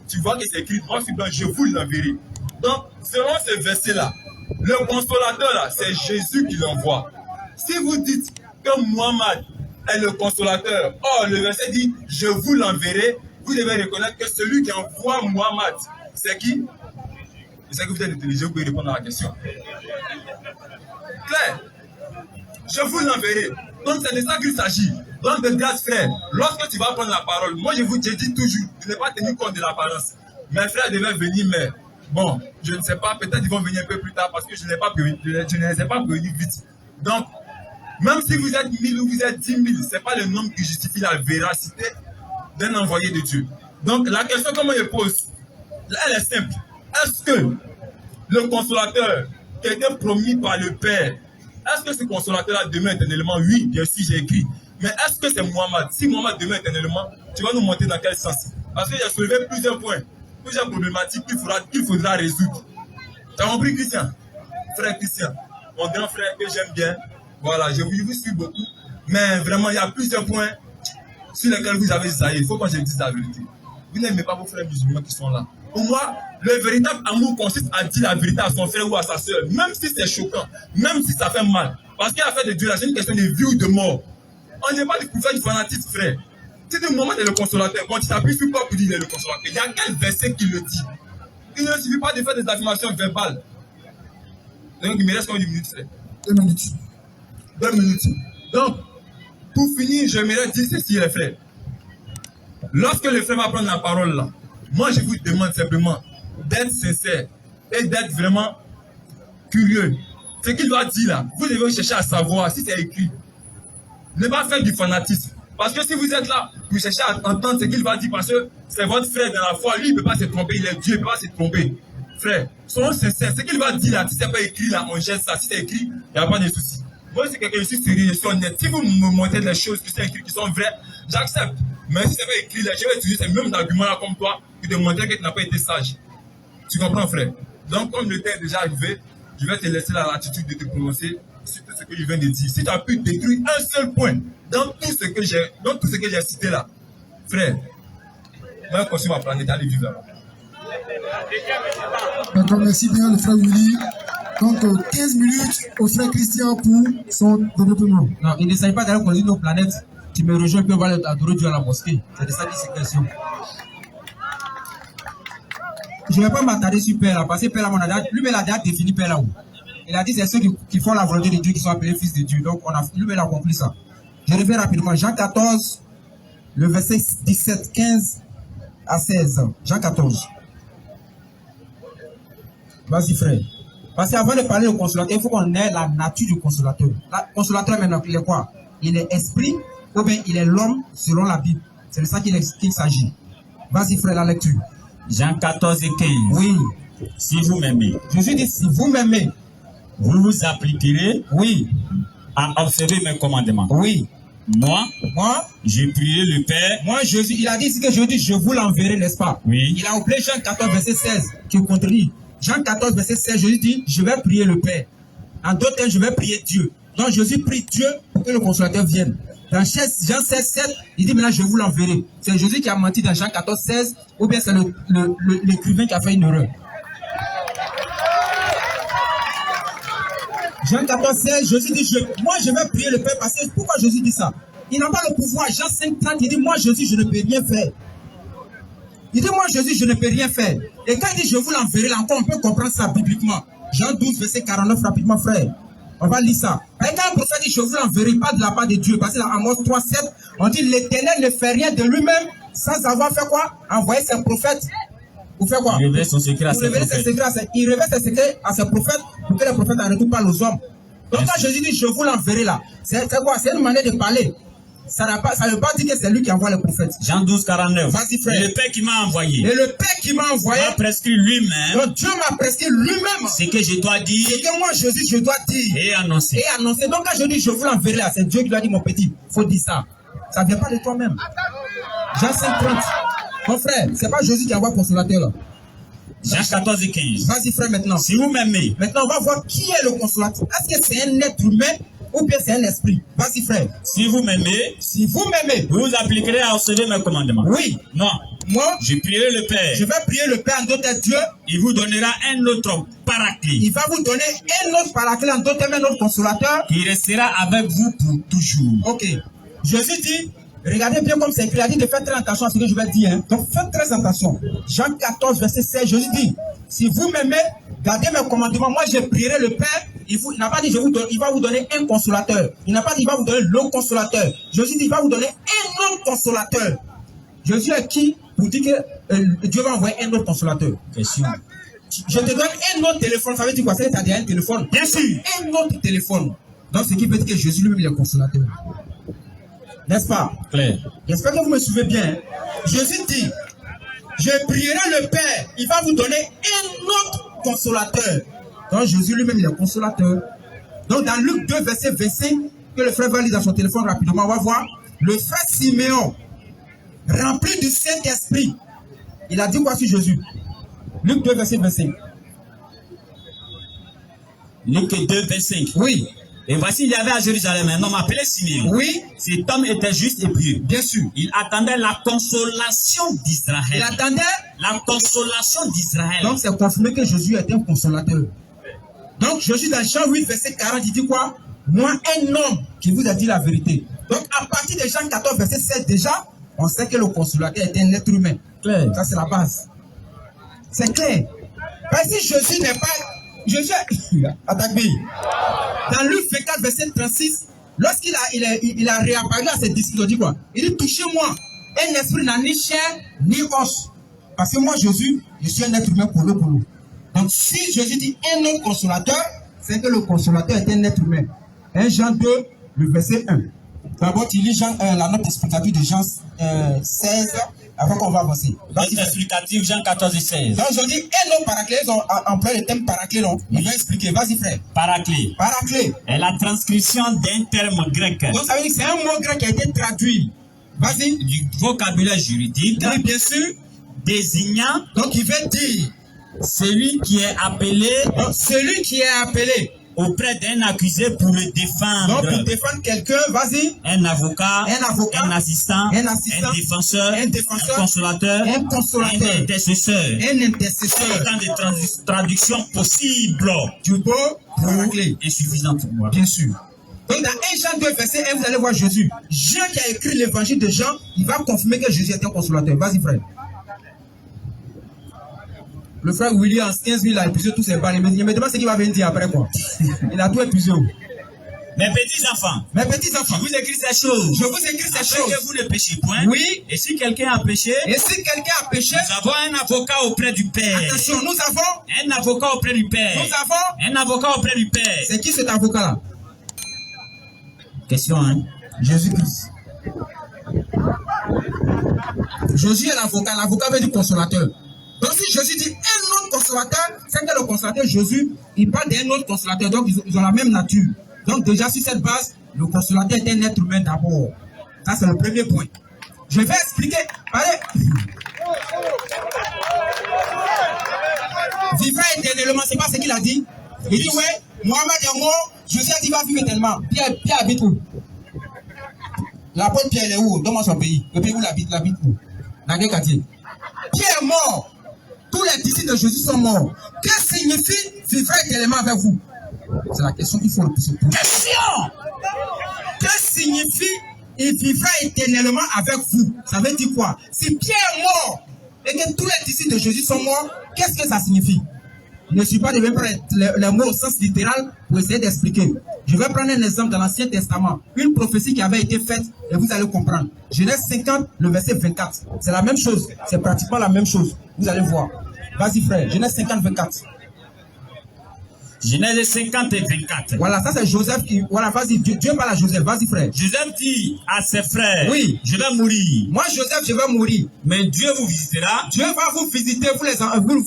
[SPEAKER 1] Tu vois que c'est écrit noir sur blanc, je vous l'enverrai. Donc, selon ce verset-là, le consolateur là, c'est Jésus qui l'envoie. Si vous dites que Muhammad est le consolateur, or le verset dit, je vous l'enverrai, vous devez reconnaître que celui qui envoie Muhammad, c'est qui? Je sais que vous êtes intelligent, vous pouvez répondre à la question. Claire, je vous l'enverrai. Donc c'est de ça qu'il s'agit. Donc de grâce, frère, lorsque tu vas prendre la parole, moi je vous dis toujours, je n'ai pas tenu compte de l'apparence. Mes frères devaient venir, mais bon, je ne sais pas, peut-être ils vont venir un peu plus tard parce que je ne les ai pas venus vite. Donc, même si vous êtes 1000 ou vous êtes 10 000, ce n'est pas le nombre qui justifie la véracité d'un envoyé de Dieu. Donc la question qu'on me pose, elle est simple. Est-ce que le consolateur qui a été promis par le Père, est-ce que ce consolateur-là demeure éternellement? Oui, bien sûr, j'ai écrit. Mais est-ce que c'est Mohamed? Si Mohamed demeure éternellement, tu vas nous montrer dans quel sens? Parce qu'il a soulevé plusieurs points, plusieurs problématiques qu'il faudra résoudre. Tu as compris, Christian? Frère Christian, mon grand frère que j'aime bien. Voilà, je vous suis beaucoup. Mais vraiment, il y a plusieurs points sur lesquels vous avez zaillé. Il faut que je dise la vérité. Vous n'aimez pas vos frères musulmans qui sont là. Pour moi, le véritable amour consiste à dire la vérité à son frère ou à sa soeur, même si c'est choquant, même si ça fait mal. Parce qu'il a fait de Dieu là, c'est une question de vie ou de mort. On n'est pas pour faire du fanatisme, frère. C'est le moment de le consolateur. Quand tu t'appuies sur quoi pour dire qu'il est le consolateur? Il y a quel verset qui le dit? Il ne suffit pas de faire des affirmations verbales. Donc, il me reste combien de minutes, frère?
[SPEAKER 4] 2 minutes.
[SPEAKER 1] 2 minutes. Donc, pour finir, j'aimerais dire ceci, les frères. Lorsque le frère va prendre la parole là, moi je vous demande simplement d'être sincère et d'être vraiment curieux. Ce qu'il va dire là, vous devez chercher à savoir si c'est écrit. Ne pas faire du fanatisme. Parce que si vous êtes là, vous cherchez à entendre ce qu'il va dire parce que c'est votre frère dans la foi, lui il ne peut pas se tromper, il est Dieu, il ne peut pas se tromper. Frère, soyons sincères, ce qu'il va dire là, si ce n'est pas écrit là, on gère ça. Si c'est écrit, il n'y a pas de souci. Moi, c'est quelqu'un, je suis sérieux, je suis honnête. Si vous me montrez des choses qui sont écrites, qui sont vraies, j'accepte. Mais si c'est pas écrit là, je vais utiliser ces mêmes arguments-là comme toi, pour te montrer que tu n'as pas été sage. Tu comprends, frère? Donc, comme le temps est déjà arrivé, je vais te laisser la latitude de te prononcer sur tout ce que je viens de dire. Si tu as pu détruire un seul point dans tout ce que j'ai cité là, frère, moi, je continue ma planète, allez vivre là.
[SPEAKER 4] D'accord, merci bien le frère Willy. Donc 15 minutes au frère Christian pour son développement.
[SPEAKER 2] Non, il ne s'agit pas d'aller conduire nos planètes. Tu me rejoins puis on va adorer Dieu à la mosquée. C'est de ça qu'il s'est question. Je ne vais pas m'attarder sur Père là, parce que Père là, lui-même a déjà défini Père là. Il a dit c'est ceux qui font la volonté de Dieu qui sont appelés fils de Dieu. Donc lui-même a compris ça. Je reviens rapidement. Jean 14, le verset 17, 15 à 16. Jean 14. Vas-y frère. Parce qu'avant de parler du consolateur, il faut qu'on ait la nature du consolateur. Le consolateur maintenant, il est quoi? Il est esprit ou bien il est l'homme selon la Bible. C'est de ça qu'il s'agit. Vas-y frère, la lecture.
[SPEAKER 3] Jean 14 et 15.
[SPEAKER 2] Oui.
[SPEAKER 3] Si vous m'aimez,
[SPEAKER 2] Jésus dit, si vous m'aimez,
[SPEAKER 3] vous vous appliquerez
[SPEAKER 2] oui,
[SPEAKER 3] à observer mes commandements.
[SPEAKER 2] oui.
[SPEAKER 3] Moi,
[SPEAKER 2] Moi,
[SPEAKER 3] je prierai le Père.
[SPEAKER 2] moi Jésus, il a dit ce que je dis, je vous l'enverrai, n'est-ce pas?
[SPEAKER 3] Oui.
[SPEAKER 2] Il a appelé Jean 14, verset 16, qui contredit. Jean 14, verset 16, Jésus dit, je vais prier le Père. En d'autres termes, je vais prier Dieu. Donc Jésus prie Dieu pour que le consolateur vienne. Dans Jean 16, 7, il dit maintenant je vous l'enverrai. C'est Jésus qui a menti dans Jean 14, 16, ou bien c'est l'écrivain qui a fait une erreur. Jean 14, 16, Jésus dit, moi je vais prier le Père parce que pourquoi Jésus dit ça? Il n'a pas le pouvoir. Jean 5, 30, il dit, moi Jésus, je ne peux rien faire. Il dit, moi Jésus, je ne peux rien faire. Et quand il dit, je vous l'enverrai, là encore, on peut comprendre ça bibliquement. Jean 12, verset 49, rapidement, frère. On va lire ça. Et quand un prophète dit, je vous l'enverrai, pas de la part de Dieu, parce que dans Amos 3, 7, on dit, l'Éternel ne fait rien de lui-même sans avoir fait quoi? Envoyer ses prophètes. Vous faites quoi?
[SPEAKER 3] Il révèle son secret à ses
[SPEAKER 2] prophètes. Il révèle ses secrets à ses prophètes pour que les prophètes en retour parlent aux hommes. Donc quand Jésus dit, je vous l'enverrai là, c'est quoi? C'est une manière de parler. Ça ne veut pas dire que c'est lui qui envoie les prophètes.
[SPEAKER 3] Jean 12, 49.
[SPEAKER 2] Vas-y, frère.
[SPEAKER 3] Et le Père qui m'a envoyé.
[SPEAKER 2] Et le Père qui m'a envoyé
[SPEAKER 3] m'a prescrit lui-même.
[SPEAKER 2] Donc Dieu m'a prescrit lui-même
[SPEAKER 3] Ce que je dois dire.
[SPEAKER 2] ce que moi Jésus je dois dire
[SPEAKER 3] Et annoncer.
[SPEAKER 2] et annoncer. Donc quand je dis je vous l'enverrai là, c'est Dieu qui doit dire mon petit. Il faut dire ça. Ça ne vient pas de toi-même. Jean 5, 30. Mon frère, c'est pas Jésus qui envoie le consolateur là.
[SPEAKER 3] Jean 14 et 15.
[SPEAKER 2] Vas-y frère maintenant.
[SPEAKER 3] Si vous m'aimez,
[SPEAKER 2] Maintenant on va voir qui est le consolateur. Est-ce que c'est un être humain ou bien c'est un esprit? Vas-y frère.
[SPEAKER 3] si vous m'aimez,
[SPEAKER 2] Si vous m'aimez,
[SPEAKER 3] vous vous appliquerez à observer mes commandements.
[SPEAKER 2] oui,
[SPEAKER 3] Non.
[SPEAKER 2] moi
[SPEAKER 3] Je prierai le Père.
[SPEAKER 2] je vais prier le Père en d'autres Dieu.
[SPEAKER 3] Il vous donnera un autre paraclet
[SPEAKER 2] Il va vous donner un autre paraclet en d'autres un autre consolateur.
[SPEAKER 3] qui restera avec vous pour toujours.
[SPEAKER 2] Ok. Jésus dit, regardez bien comme c'est écrit, il a dit de faire très attention à ce que je vais dire. Hein. Donc faites très attention. Jean 14, verset 16, Jésus dit, si vous m'aimez, gardez mes commandements, moi je prierai le Père. Il n'a pas dit il va vous donner un consolateur. Il n'a pas dit il va vous donner le consolateur. Jésus dit il va vous donner un autre consolateur. Jésus est qui pour dire que Dieu va envoyer un autre consolateur?
[SPEAKER 3] Question.
[SPEAKER 2] Je te donne un autre téléphone. Ça veut dire quoi? Ça veut dire que tu as déjà un téléphone.
[SPEAKER 3] Bien sûr.
[SPEAKER 2] Un autre téléphone. Donc ce qui veut dire que Jésus lui-même est le consolateur. N'est-ce pas?
[SPEAKER 3] Claire.
[SPEAKER 2] J'espère que vous me suivez bien. Hein? Jésus dit, je prierai le Père, il va vous donner un autre consolateur. Donc Jésus lui-même il est consolateur. Donc dans Luc 2, verset 25, que le frère va lire dans son téléphone rapidement, on va voir. Le frère Siméon, rempli du Saint-Esprit, il a dit quoi sur Jésus? Luc 2, verset 25.
[SPEAKER 3] Luc 2, 25.
[SPEAKER 2] Oui.
[SPEAKER 3] Et voici, il y avait à Jérusalem un homme appelé Siméon.
[SPEAKER 2] Oui.
[SPEAKER 3] Cet homme était juste et pieux.
[SPEAKER 2] Bien sûr.
[SPEAKER 3] Il attendait la consolation
[SPEAKER 2] Il
[SPEAKER 3] d'Israël.
[SPEAKER 2] attendait.
[SPEAKER 3] La consolation d'Israël.
[SPEAKER 2] Donc, c'est confirmé que Jésus était un consolateur. Donc, Jésus, dans Jean 8, verset 40, il dit quoi? Moi, un homme qui vous a dit la vérité. Donc, à partir de Jean 14, verset 7, déjà, on sait que le consolateur était un être humain.
[SPEAKER 3] Claire.
[SPEAKER 2] Ça, c'est la base. C'est clair. Parce que Jésus n'est pas... Jésus... Attaque-lui. Dans Luc 24, verset 36, lorsqu'il a réapparu à ses disciples, il dit quoi? Il dit, touchez-moi. Un esprit n'a ni chair, ni os. Parce que moi, Jésus, je suis un être humain pour l'eau. Donc, si Jésus dit un autre consolateur, c'est que le consolateur est un être humain. 1 Jean 2, le verset 1. D'abord, tu lis la note explicative de Jean 16, avant qu'on va avancer.
[SPEAKER 3] Note explicative, Jean 14 et 16.
[SPEAKER 2] Donc, je dis un autre paraclet, ils ont employé le terme paraclet, non? Il va expliquer. Vas-y, frère.
[SPEAKER 3] Paraclet.
[SPEAKER 2] Paraclet.
[SPEAKER 3] est la transcription d'un terme grec.
[SPEAKER 2] Donc, ça veut dire que c'est un mot grec qui a été traduit. Vas-y.
[SPEAKER 3] Du vocabulaire juridique.
[SPEAKER 2] Oui, bien sûr.
[SPEAKER 3] Désignant.
[SPEAKER 2] Donc, il veut dire.
[SPEAKER 3] Celui qui est appelé.
[SPEAKER 2] Donc, celui qui est appelé.
[SPEAKER 3] Auprès d'un accusé pour le défendre.
[SPEAKER 2] Donc, pour défendre quelqu'un, vas-y.
[SPEAKER 3] Un avocat.
[SPEAKER 2] Un
[SPEAKER 3] assistant. Un défenseur. Un consolateur.
[SPEAKER 2] Un
[SPEAKER 3] intercesseur.
[SPEAKER 2] Un intercesseur.
[SPEAKER 3] Autant de traductions possibles.
[SPEAKER 2] Du mot paraclet.
[SPEAKER 3] Insuffisant pour moi.
[SPEAKER 2] Bien sûr. Donc, dans 1 Jean 2, verset 1, vous allez voir Jésus. Jean qui a écrit l'évangile de Jean, il va confirmer que Jésus est un consolateur. Vas-y, frère. Le frère Willy, en 15 000, a épuisé tous ses balles. Il me demande ce qu'il va venir dire après, quoi. Il a tout épuisé.
[SPEAKER 3] Mes petits-enfants. Je vous écris ces choses. Afin que vous ne péchiez point.
[SPEAKER 2] Oui.
[SPEAKER 3] Et si quelqu'un a péché. Nous avons un avocat auprès du Père.
[SPEAKER 2] Attention, nous avons.
[SPEAKER 3] Un avocat auprès du Père. Un avocat auprès du Père.
[SPEAKER 2] C'est qui cet avocat-là?
[SPEAKER 3] Question, hein?
[SPEAKER 2] Jésus-Christ. Jésus est l'avocat. L'avocat veut dire consolateur. Donc si Jésus dit un autre consolateur, c'est que le consolateur Jésus, il parle d'un autre consolateur. Donc ils ont la même nature. Donc déjà sur cette base, le consolateur est un être humain d'abord. Ça c'est le premier point. Je vais expliquer. Allez. Vivra éternellement, c'est pas ce qu'il a dit. Il dit ouais, Mohamed est mort, Jésus a dit va vivre éternellement. Pierre habite où? L'apôtre Pierre est où? Donne-moi son pays. Le pays où il habite où? Dans quel quartier? Pierre est mort. Tous les disciples de Jésus sont morts. Que signifie vivre éternellement avec vous? C'est la question qu'il faut le poser.
[SPEAKER 3] Question!
[SPEAKER 2] Que signifie il vivra éternellement avec vous? Ça veut dire quoi? Si Pierre est mort et que tous les disciples de Jésus sont morts, qu'est-ce que ça signifie? Je ne suis pas de même prendre les mots au sens littéral pour essayer d'expliquer. Je vais prendre un exemple dans l'Ancien Testament. Une prophétie qui avait été faite et vous allez comprendre. Genèse 50, le verset 24. C'est la même chose. C'est pratiquement la même chose. Vous allez voir. Vas-y frère. Genèse 50, 24.
[SPEAKER 3] Genèse 50 et 24.
[SPEAKER 2] Voilà, ça c'est Joseph qui... Voilà, vas-y. Dieu parle à Joseph. Vas-y frère.
[SPEAKER 3] Joseph dit à ses frères.
[SPEAKER 2] Oui.
[SPEAKER 3] Je vais mourir.
[SPEAKER 2] Moi Joseph, je vais mourir.
[SPEAKER 3] Mais Dieu vous visitera.
[SPEAKER 2] Dieu va vous visiter, vous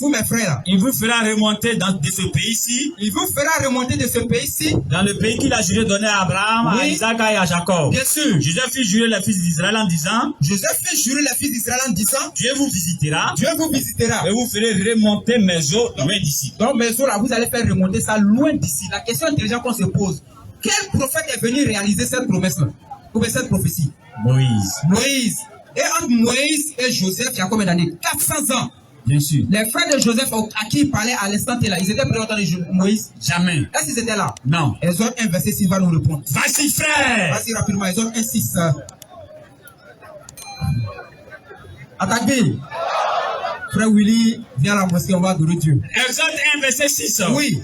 [SPEAKER 2] mes frères.
[SPEAKER 3] Il vous fera remonter de ce pays-ci.
[SPEAKER 2] Il vous fera remonter de ce pays-ci.
[SPEAKER 3] Dans le pays qu'il a juré donner à Abraham, oui, à Isaac et à Jacob.
[SPEAKER 2] Bien sûr.
[SPEAKER 3] Joseph fit jurer les fils d'Israël en disant. Dieu vous visitera.
[SPEAKER 2] Dieu vous visitera.
[SPEAKER 3] Et vous ferez remonter mes eaux loin d'ici.
[SPEAKER 2] Donc mes eaux là, vous allez faire remonter ça loin d'ici. La question intelligente qu'on se pose, quel prophète est venu réaliser cette promesse-là? Ou cette prophétie? Moïse. Et entre Moïse et Joseph, il y a combien d'années? 400 ans.
[SPEAKER 3] Bien sûr.
[SPEAKER 2] Les frères de Joseph à qui il parlait à l'instant là, ils étaient présents dans Moïse?
[SPEAKER 3] Jamais.
[SPEAKER 2] Est-ce qu'ils étaient là?
[SPEAKER 3] Non.
[SPEAKER 2] Exode 1, verset 6 va nous répondre.
[SPEAKER 3] Vas-y, frère.
[SPEAKER 2] Vas-y rapidement, Exode 1, 6. Attaque bien. Frère Willy, viens à la mosquée, on va adorer Dieu.
[SPEAKER 3] Exode 1, verset 6.
[SPEAKER 2] Oui.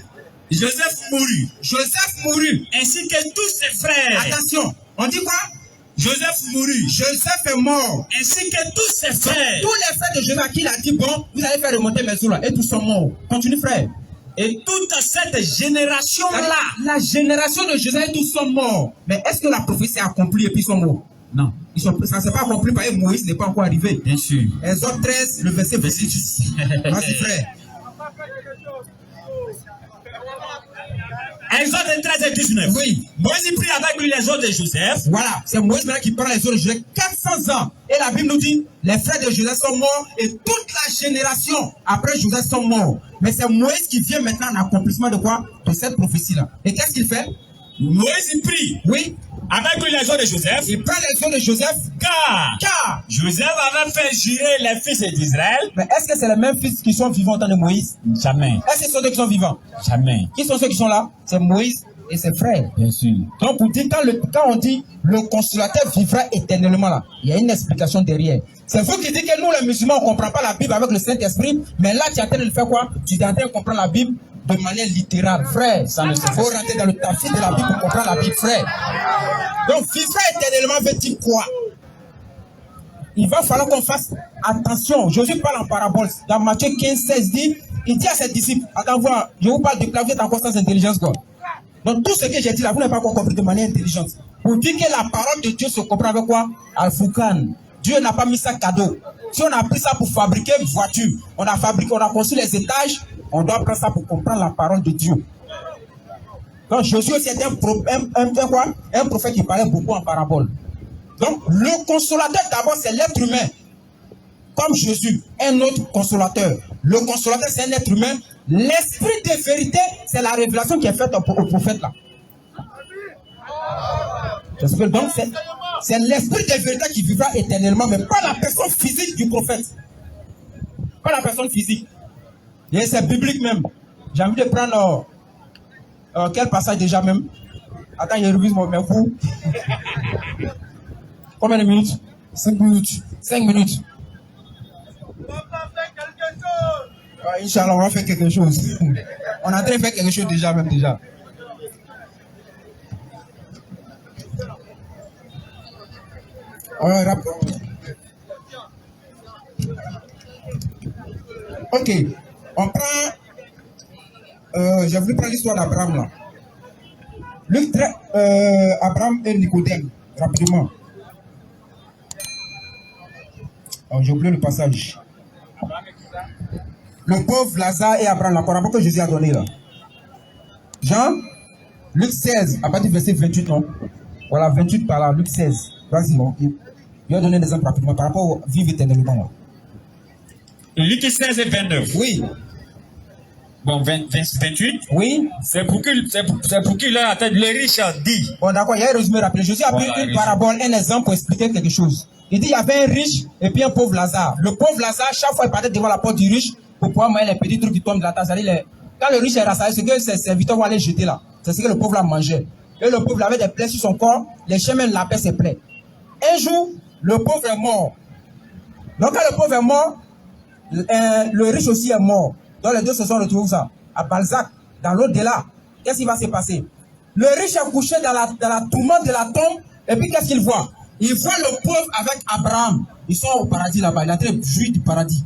[SPEAKER 3] Joseph mourut. Ainsi que tous ses frères.
[SPEAKER 2] Attention, on dit quoi?
[SPEAKER 3] Joseph mourut.
[SPEAKER 2] Joseph est mort.
[SPEAKER 3] Ainsi que tous ses frères.
[SPEAKER 2] Tous les frères de Joseph à qui il a dit bon, vous allez faire remonter mes eaux là. Et tous sont morts. Continue frère.
[SPEAKER 3] Et toute cette génération-là.
[SPEAKER 2] La génération de Joseph, tous sont morts. Mais est-ce que la prophétie est accomplie et puis ils sont morts?
[SPEAKER 3] Non.
[SPEAKER 2] Ça ne s'est pas accompli parce que Moïse n'est pas encore arrivé.
[SPEAKER 3] Bien sûr.
[SPEAKER 2] Exode 13, le verset 26. Vas-y frère.
[SPEAKER 3] Exode 13 et 19.
[SPEAKER 2] Oui.
[SPEAKER 3] Moïse prit avec lui les os de Joseph.
[SPEAKER 2] Voilà, c'est Moïse maintenant qui prend les os de Joseph. 400 ans. Et la Bible nous dit, les frères de Joseph sont morts et toute la génération après Joseph sont morts. Mais c'est Moïse qui vient maintenant en accomplissement de quoi? De cette prophétie-là. Et qu'est-ce qu'il fait?
[SPEAKER 3] Moïse prit
[SPEAKER 2] Oui.
[SPEAKER 3] avec lui les os de Joseph.
[SPEAKER 2] Il prend les os de Joseph.
[SPEAKER 3] Car Joseph avait fait jurer les fils d'Israël.
[SPEAKER 2] Mais est-ce que c'est les mêmes fils qui sont vivants au temps de Moïse?
[SPEAKER 3] Jamais.
[SPEAKER 2] Est-ce que ce sont ceux qui sont vivants?
[SPEAKER 3] Jamais.
[SPEAKER 2] Qui sont ceux qui sont là? C'est Moïse et ses frères.
[SPEAKER 3] Bien sûr.
[SPEAKER 2] Donc pour dire, quand on dit le consolateur vivra éternellement là, il y a une explication derrière. C'est vous qui dites que nous les musulmans on ne comprend pas la Bible avec le Saint-Esprit, mais là tu es en train de le faire quoi? Tu es en train de comprendre la Bible de manière littérale, frère. Il faut rentrer dans le tafsir de la Bible pour comprendre la Bible, frère. Donc vivra éternellement veut dire quoi? Il va falloir qu'on fasse attention. Jésus parle en parabole. Dans Matthieu 15, 16 dit, il dit à ses disciples, attends voir, je vous parle de clavier encore sans intelligence quoi. Donc tout ce que j'ai dit là, vous n'avez pas compris de manière intelligente. Pour dire que la parole de Dieu se comprend avec quoi? Al-Foukan. Dieu n'a pas mis ça cadeau. Si on a pris ça pour fabriquer une voiture, on a construit les étages, on doit prendre ça pour comprendre la parole de Dieu. Donc Jésus c'est un prophète qui parlait beaucoup en parabole. Donc le consolateur d'abord c'est l'être humain. Comme Jésus, un autre consolateur. Le consolateur c'est un être humain. L'esprit de vérité, c'est la révélation qui est faite au prophète là. Donc c'est l'esprit de vérité qui vivra éternellement, mais pas la personne physique du prophète. Pas la personne physique. Et c'est biblique même. J'ai envie de prendre quel passage déjà même. Attends, je révise mes coups. Combien de minutes?
[SPEAKER 4] 5 minutes.
[SPEAKER 2] 5 minutes. Inch'Allah, on va faire quelque chose. On est en train de faire quelque chose déjà. Ok, on prend. J'ai voulu prendre l'histoire d'Abraham là. Abraham et Nicodème, rapidement. Oh, j'ai oublié le passage. Le pauvre Lazare et Abraham, la parabole que Jésus a donnée là. Jean, Luc 16, à partir du verset 28, non? Voilà, 28 par là, Luc 16. Vas-y, non? Il a donné des exemples rapidement par rapport au vivre éternellement là.
[SPEAKER 3] Luc 16 et 29.
[SPEAKER 2] Oui.
[SPEAKER 3] Bon, 28.
[SPEAKER 2] Oui.
[SPEAKER 3] C'est pour qu'il ait atteint le riche dit.
[SPEAKER 2] Bon, d'accord, il y a un résumé rapide. Jésus a pris une parabole, un exemple pour expliquer quelque chose. Il dit il y avait un riche et puis un pauvre Lazare. Le pauvre Lazare, chaque fois il partait devant la porte du riche pour pouvoir manger les petits trucs qui tombent de la tasse. Quand le riche est rassaillé, c'est que ses serviteurs vont aller jeter là. C'est ce que le pauvre a mangé. Et le pauvre avait des plaies sur son corps, les chiens même lapaient ses plaies. Un jour, le pauvre est mort. Donc quand le pauvre est mort, le riche aussi est mort. Donc les deux se sont retrouvés ça, à Balzac, dans l'au-delà. Qu'est-ce qui va se passer? Le riche est couché dans la tourmente de la tombe, et puis qu'est-ce qu'il voit? Il voit le pauvre avec Abraham. Ils sont au paradis là-bas, il est en train de jouir du paradis.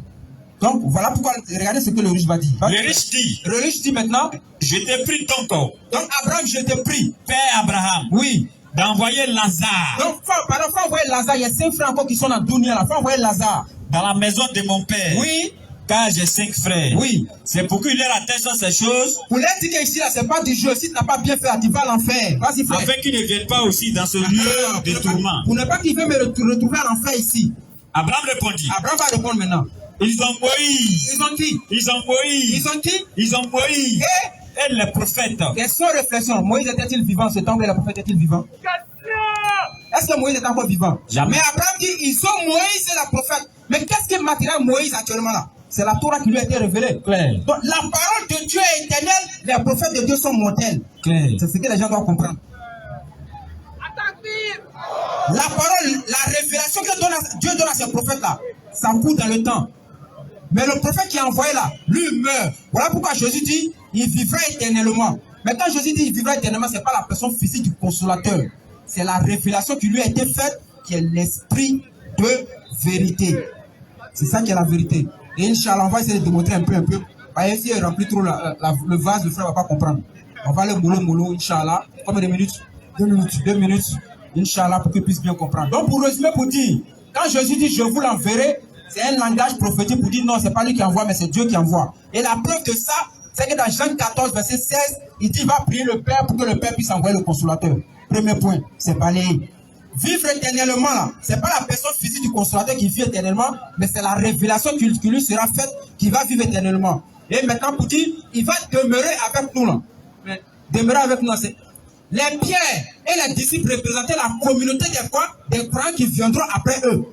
[SPEAKER 2] Donc voilà pourquoi, regardez ce que le riche va dire.
[SPEAKER 3] Le riche dit.
[SPEAKER 2] Le riche dit maintenant,
[SPEAKER 3] je t'ai pris ton corps.
[SPEAKER 2] Donc Abraham, je t'ai pris.
[SPEAKER 3] Père Abraham.
[SPEAKER 2] Oui.
[SPEAKER 3] D'envoyer Lazare.
[SPEAKER 2] Donc, faut envoyer Lazare. Il y a 5 frères encore qui sont dans Dounia là. Faut envoyer Lazare.
[SPEAKER 3] Dans la maison de mon père.
[SPEAKER 2] Oui.
[SPEAKER 3] Car j'ai 5 frères.
[SPEAKER 2] Oui.
[SPEAKER 3] C'est pour qu'il ait la tête sur ces choses.
[SPEAKER 2] Pour leur dire qu'ici là, c'est pas du jeu. Si tu n'as pas bien fait, tu vas l'enfer. Vas-y, frère.
[SPEAKER 3] Afin qu'il ne vienne pas aussi dans ce lieu de tourment.
[SPEAKER 2] Pour ne pas qu'il vienne me retrouver à l'enfer ici.
[SPEAKER 3] Abraham répondit.
[SPEAKER 2] Abraham va répondre maintenant.
[SPEAKER 3] Ils ont Moïse.
[SPEAKER 2] Ils ont qui?
[SPEAKER 3] Ils ont Moïse.
[SPEAKER 2] Ils ont qui?
[SPEAKER 3] Ils ont Moïse. Et les prophètes.
[SPEAKER 2] Question réflexion. Moïse était-il vivant ce temps où les prophètes étaient-ils vivants? Est-ce que Moïse est encore vivant?
[SPEAKER 3] Jamais.
[SPEAKER 2] Mais Abraham dit, ils ont Moïse et la prophète. Mais qu'est-ce qui matériel Moïse actuellement là? C'est la Torah qui lui a été révélée.
[SPEAKER 3] Claire.
[SPEAKER 2] Donc la parole de Dieu est éternelle, les prophètes de Dieu sont mortels.
[SPEAKER 3] Claire.
[SPEAKER 2] C'est ce que les gens doivent comprendre. La parole, la révélation que Dieu donne à ses prophètes là, ça court dans le temps. Mais le prophète qui est envoyé là, lui meurt. Voilà pourquoi Jésus dit, il vivra éternellement. Mais quand Jésus dit il vivra éternellement, ce n'est pas la personne physique du consolateur. C'est la révélation qui lui a été faite, qui est l'esprit de vérité. C'est ça qui est la vérité. Et Inch'Allah, on va essayer de démontrer un peu. Parce que si il remplit trop le vase, le frère ne va pas comprendre. On va aller mollo, Inch'Allah. Combien de minutes? 2 minutes. 2 minutes. Inch'Allah, pour qu'il puisse bien comprendre. Donc, pour résumer, pour dire, quand Jésus dit je vous l'enverrai, c'est un langage prophétique pour dire non, c'est pas lui qui envoie, mais c'est Dieu qui envoie. Et la preuve de ça, c'est que dans Jean 14, verset 16, il dit, il va prier le Père pour que le Père puisse envoyer le consolateur. Premier point, c'est balayer. Vivre éternellement, là, c'est pas la personne physique du consolateur qui vit éternellement, mais c'est la révélation qui lui sera faite, qui va vivre éternellement. Et maintenant, pour dire, il va demeurer avec nous, là. Demeurer avec nous, c'est... Les pierres et les disciples représentaient la communauté des croyants qui viendront après eux.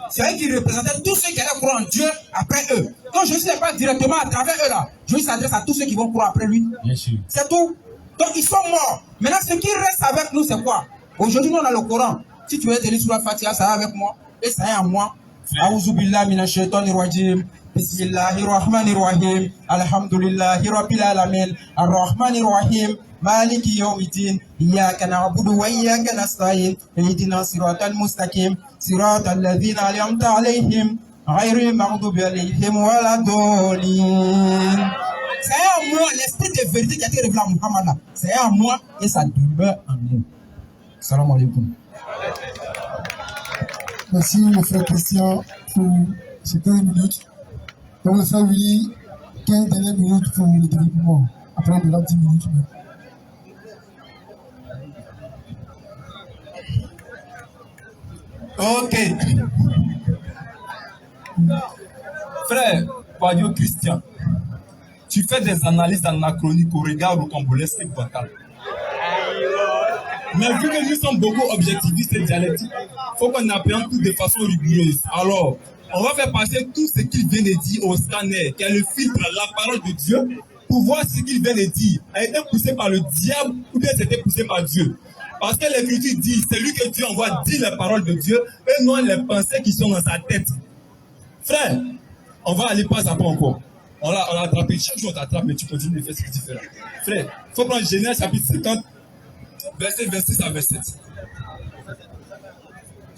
[SPEAKER 2] C'est eux qui représentaient tous ceux qui allaient croire en Dieu après eux. Quand Jésus n'est pas directement à travers eux là, Jésus s'adresse à tous ceux qui vont croire après lui. C'est tout. Donc ils sont morts. Maintenant, ce qui reste avec nous, c'est quoi? Aujourd'hui, nous on a le Coran. Si tu veux te lire sur la Fatiha, ça va avec moi. Et ça est à moi. A'udhu billahi minash shaitanir rajim. Bismillahirrahmanirrahim. Alhamdulillahi rabbil alamin. Arrahmanirrahim. Maliki yawmiddin. Iyyaka na'budu wa iyyaka nasta'in. Ihdina siratal mustaqim. Siratal ladzina an'amta 'alaihim. Ghayril maghdubi 'alaihim waladdallin. C'est à moi, l'esprit de vérité qui a été révélé à Muhammad. C'est à moi et ça demeure en nous. Salam alaikum.
[SPEAKER 4] Merci le frère Christian pour ces 15 minutes. Donc le frère Willy, 15 dernières minutes pour le développement. Après on aura 10 minutes.
[SPEAKER 1] Ok. Frère, Padio Christian, tu fais des analyses anachroniques au regard rocambolesque et bancal. Mais vu que nous sommes beaucoup objectivistes et dialectiques, il faut qu'on appréhende tout de façon rigoureuse. Alors, on va faire passer tout ce qu'il vient de dire au scanner, qui est le filtre, la parole de Dieu, pour voir ce qu'il vient de dire a été poussé par le diable ou bien c'était poussé par Dieu. Parce que l'Écriture dit, c'est lui que Dieu envoie dire les paroles de Dieu et non les pensées qui sont dans sa tête. Frère, on va aller pas à pas encore. On l'a attrapé, chaque jour on t'attrape, mais tu continues de faire ce que tu fais là. Frère, il faut prendre Genèse chapitre 50, verset 26 à 27.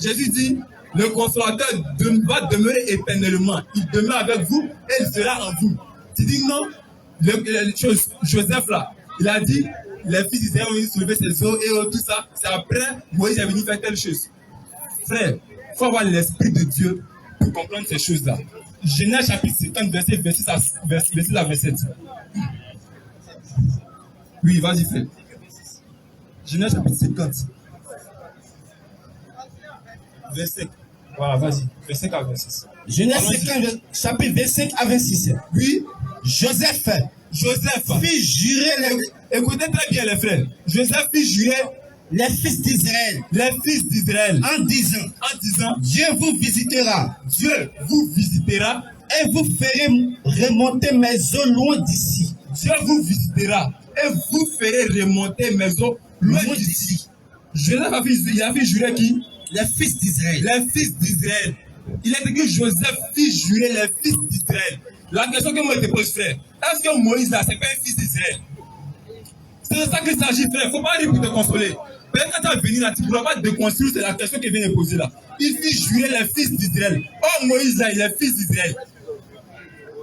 [SPEAKER 1] Jésus dit, le consolateur va demeurer éternellement. Il demeure avec vous et il sera en vous. Tu dis non, Joseph là, il a dit, les fils d'Israël ont soulevé ses os et tout ça, c'est après Moïse est venu faire telle chose. Frère, il faut avoir l'esprit de Dieu pour comprendre ces choses-là. Genèse chapitre 50, verset 26 à 27. Oui, vas-y, frère. Genèse chapitre 50. Verset. Voilà, vas-y. Verset à 26.
[SPEAKER 3] Genèse 50, chapitre 25 à 26.
[SPEAKER 1] Oui.
[SPEAKER 3] Joseph fit jurer
[SPEAKER 1] Écoutez très bien les frères. Joseph fit jurer
[SPEAKER 3] les fils d'Israël.
[SPEAKER 1] En disant,
[SPEAKER 3] Dieu vous visitera.
[SPEAKER 1] Et vous ferez remonter mes eaux loin d'ici. Dieu vous visitera. Et vous ferez remonter mes eaux loin d'ici. Joseph a fait jurer qui?
[SPEAKER 3] Les fils d'Israël.
[SPEAKER 1] Il a dit que Joseph fit jurer les fils d'Israël. La question que moi je te pose, frère, est-ce que Moïse là, c'est pas un fils d'Israël? C'est de ça qu'il s'agit, frère. Il ne faut pas aller pour te consoler. Peut-être quand tu vas venir là, tu ne pourras pas te déconstruire, c'est la question qu'il vient de poser là. Il fit jurer les fils d'Israël. Oh, Moïse là, il est fils d'Israël.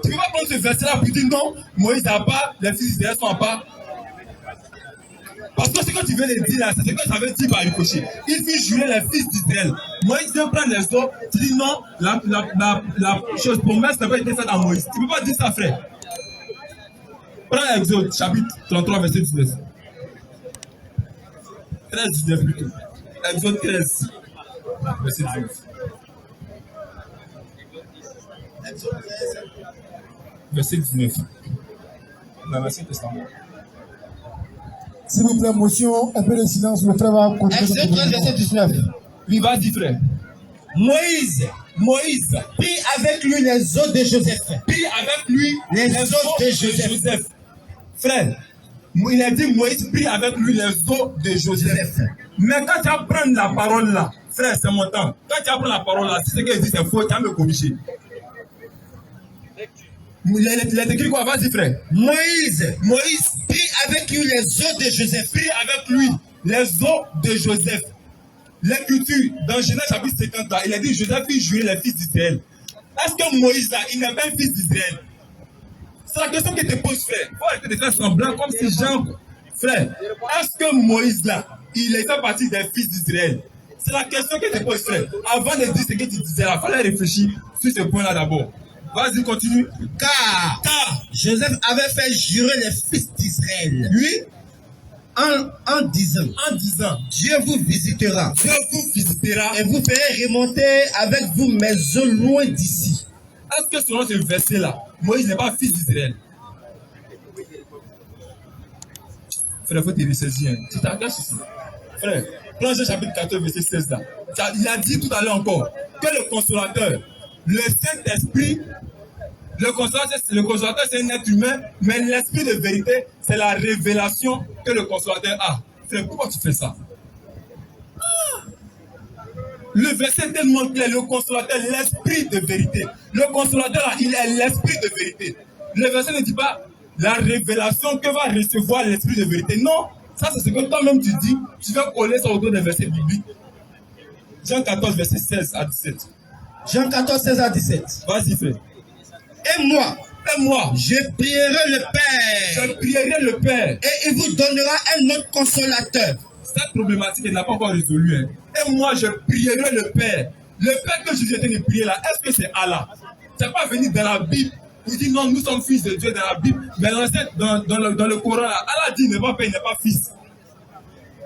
[SPEAKER 1] Tu ne peux pas prendre ce verset-là pour dire non, Moïse n'a pas, les fils d'Israël sont à part. Parce que ce que tu viens de dire là, c'est ce que ça veut dire par ricochet. Il fit jurer les fils d'Israël. Moïse vient prendre les eaux, tu dis non, la chose promesse n'a pas été faite à Moïse. Tu ne peux pas dire ça, frère. Prends Exode, chapitre 33, verset 19. 13, 19 plutôt. Exode 13, verset 19. Exode 13, verset 19. Dans l'Ancien Testament.
[SPEAKER 4] S'il vous plaît, motion, un peu de silence, le frère va continuer.
[SPEAKER 3] Exode 13, verset 19.
[SPEAKER 1] Oui, vas-y, frère.
[SPEAKER 3] Moïse prit avec lui les os de Joseph.
[SPEAKER 1] Les os de Joseph. Frère, il a dit Moïse prit avec lui les os de Joseph. Mais quand tu vas prendre la parole là, frère, c'est mon temps. Quand tu vas prendre la parole là, si ce qu'il dit c'est faux, tu vas me corriger. Il a écrit quoi? Vas-y, frère.
[SPEAKER 3] Moïse prit avec lui les os de Joseph.
[SPEAKER 1] L'écriture, dans Genèse chapitre 50, là, il a dit Joseph fit jurer les fils d'Israël. Est-ce que Moïse, là, il n'est pas un fils d'Israël? C'est la question que te pose, frère. Il faut arrêter de faire semblant comme ces gens. Frère, est-ce que Moïse, là, il est fait partie des fils d'Israël? C'est la question que te pose, frère. Avant de dire ce que tu disais, il fallait réfléchir sur ce point-là d'abord. Vas-y, continue.
[SPEAKER 3] Car Joseph avait fait jurer les fils d'Israël.
[SPEAKER 2] Oui.
[SPEAKER 3] En disant, Dieu vous visitera. Et vous ferez remonter avec vous mes eaux loin d'ici.
[SPEAKER 1] Est-ce que selon ce verset-là, Moïse n'est pas fils d'Israël? Frère, il faut te ressaisir. Tu t'engages ici. Frère, prends Jean chapitre 14, verset 16 là. Il a dit tout à l'heure encore que le consolateur, le Saint-Esprit, le consolateur c'est un être humain, mais l'esprit de vérité, c'est la révélation que le consolateur a. Frère, pourquoi tu fais ça? Le verset est tellement clair, le consolateur, l'esprit de vérité. Le consolateur, il est l'esprit de vérité. Le verset ne dit pas la révélation que va recevoir l'esprit de vérité. Non, ça c'est ce que toi-même tu dis. Tu vas coller ça autour des versets bibliques. Jean 14, verset 16 à 17.
[SPEAKER 3] Jean 14, 16 à 17.
[SPEAKER 1] Vas-y, frère.
[SPEAKER 3] Et moi, je prierai le Père. Et il vous donnera un autre consolateur.
[SPEAKER 1] Cette problématique n'a pas encore résolu. Hein. Et moi, je prierai le Père. Le Père que Jésus était de prier là, est-ce que c'est Allah? C'est pas venu dans la Bible. Il dit non, nous sommes fils de Dieu dans la Bible. Mais dans le Coran là, Allah dit il n'est pas père, il n'est pas fils.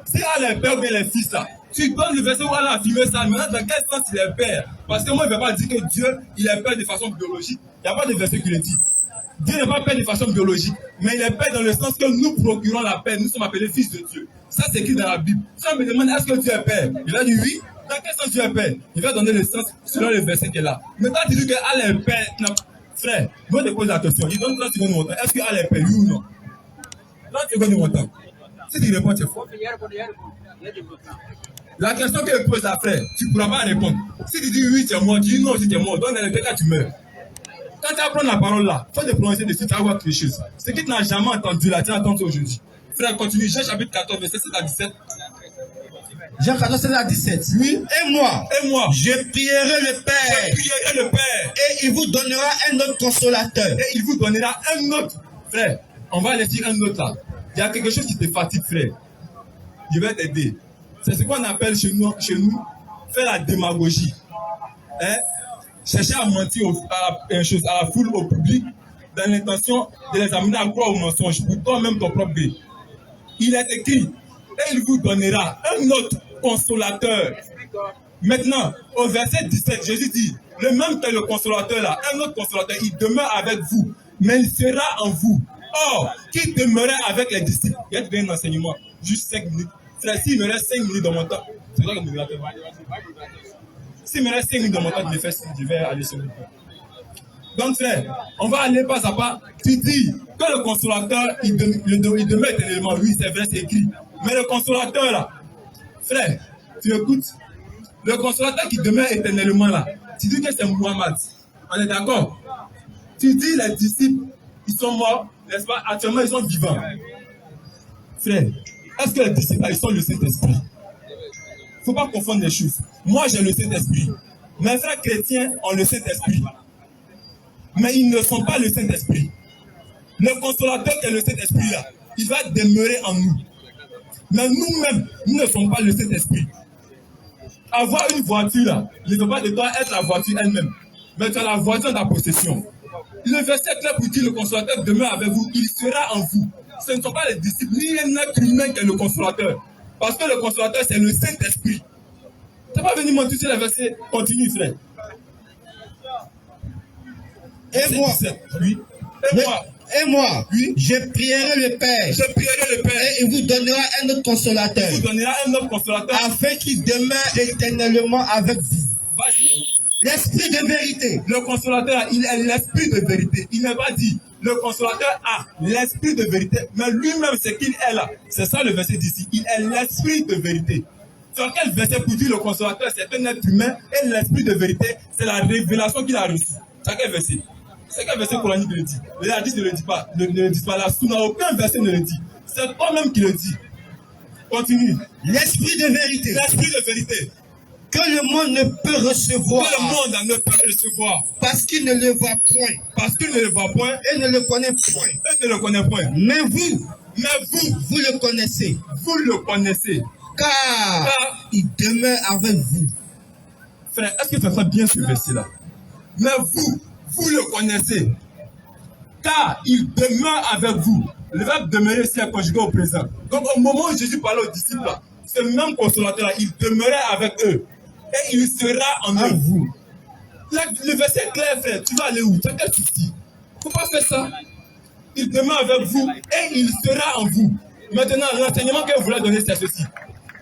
[SPEAKER 1] Si Allah est père ou bien les fils là, tu donnes le verset où Allah a affirmé ça. Maintenant, dans quel sens il est père? Parce que moi, je ne vais pas dire que Dieu, il est père de façon biologique. Il n'y a pas de verset qui le dit. Dieu n'est pas père de façon biologique, mais il est père dans le sens que nous procurons la paix. Nous sommes appelés fils de Dieu. Ça, c'est écrit dans la Bible. Si on me demande, est-ce que Dieu est père? Il va dire oui. Dans quel sens Dieu est père? Il va donner le sens selon le verset qui est là. Maintenant, tu dis que Allah est père. Non, frère, moi, je te pose la question. Il donne 30 secondes de mon temps. Est-ce que Allah est père, oui ou non? 30 secondes de mon temps. Si tu réponds, tu es faux. La question que je pose à frère, tu ne pourras pas répondre. Si tu dis oui, tu es mort, tu dis non, si tu es mort, donc dans les deux cas, tu meurs. Quand tu apprends la parole là, il faut te prononcer dessus, tu vas voir quelque chose. Ce que tu n'as jamais entendu là, tu as entendu aujourd'hui. Frère, continue. Jean chapitre 14, verset 7 à 17.
[SPEAKER 3] Jean 14, 7 à 17.
[SPEAKER 1] Oui.
[SPEAKER 3] Et moi, je prierai le Père. Et il vous donnera un autre consolateur.
[SPEAKER 1] un autre. Frère, on va aller dire un autre là. Il y a quelque chose qui te fatigue, frère. Je vais t'aider. C'est ce qu'on appelle chez nous faire la démagogie. Hein? Chercher à mentir à la foule, au public, dans l'intention de les amener à croire au mensonge pour toi-même ton propre bien. Il est écrit, et il vous donnera un autre consolateur. Maintenant, au verset 17, Jésus dit, le même que le consolateur là, un autre consolateur, il demeure avec vous, mais il sera en vous. Or, qui demeurait avec les disciples? Il y a donné un enseignement, juste 5 minutes. Frère, s'il me reste 5 minutes dans mon temps, c'est ça que je me rappelle. S'il me reste 5 minutes dans mon temps, je vais aller sur le point. Donc, frère, on va aller pas à pas. Tu dis que le consolateur, il demeure éternellement. Oui, c'est vrai, c'est écrit. Mais le consolateur, là, frère, tu écoutes. Le consolateur qui demeure éternellement, là, tu dis que c'est Muhammad. On est d'accord? Tu dis les disciples, ils sont morts, n'est-ce pas? Actuellement, ils sont vivants. Frère, est-ce que les disciples, ils sont le Saint-Esprit? Il ne faut pas confondre les choses. Moi, j'ai le Saint-Esprit. Mes frères chrétiens ont le Saint-Esprit. Mais ils ne sont pas le Saint-Esprit. Le consolateur qui est le Saint-Esprit là, il va demeurer en nous. Mais nous-mêmes, nous ne sommes pas le Saint-Esprit. Avoir une voiture là, ne veut pas de toi être la voiture elle-même. Mais tu as la voiture dans ta possession. Le verset est clair pour dire le consolateur demeure avec vous, il sera en vous. Ce ne sont pas les disciples, ni un être humain qui est le consolateur. Parce que le consolateur, c'est le Saint-Esprit. Tu n'es pas venu mentir sur les versets. Continue, frère.
[SPEAKER 3] Et moi, oui, je prierai le Père. Et il vous donnera un autre consolateur. Afin qu'il demeure éternellement avec vous. L'esprit de vérité.
[SPEAKER 1] Le consolateur, il est l'esprit de vérité. Il n'a pas dit, le consolateur a l'esprit de vérité. Mais lui-même, c'est qu'il est là. C'est ça le verset d'ici. Il est l'esprit de vérité. Sur quel verset pour dire le consolateur, c'est un être humain et l'esprit de vérité, c'est la révélation qu'il a reçue. C'est quel verset? C'est quel verset coranique le dit? Les hadiths ne le disent pas. Ne le disent pas. La sunna, aucun verset ne le dit. C'est toi-même qui le dis. Continue.
[SPEAKER 3] L'esprit de vérité.
[SPEAKER 1] L'esprit de vérité.
[SPEAKER 3] Que le monde ne peut recevoir.
[SPEAKER 1] Que le monde ne peut recevoir.
[SPEAKER 3] Parce qu'il ne le voit point.
[SPEAKER 1] Parce qu'il ne le voit point.
[SPEAKER 3] Et ne le connaît point.
[SPEAKER 1] Et ne le connaît point.
[SPEAKER 3] Mais vous le connaissez.
[SPEAKER 1] Vous le connaissez.
[SPEAKER 3] Car il demeure avec vous.
[SPEAKER 1] Frère, est-ce que ça sera bien ce verset-là? Mais vous le connaissez. Car car il demeure avec vous. Le verbe demeurer ici est conjugué au présent. Donc au moment où Jésus parlait aux disciples, ce même consolateur-là, il demeurait avec eux. Et il sera en eux. Vous. Là, le verset est clair, frère. Tu vas aller où? Tu as quel souci? Il ne faut pas faire ça. Il demeure avec vous et il sera en vous. Maintenant, l'enseignement que vous voulez donner, c'est ceci.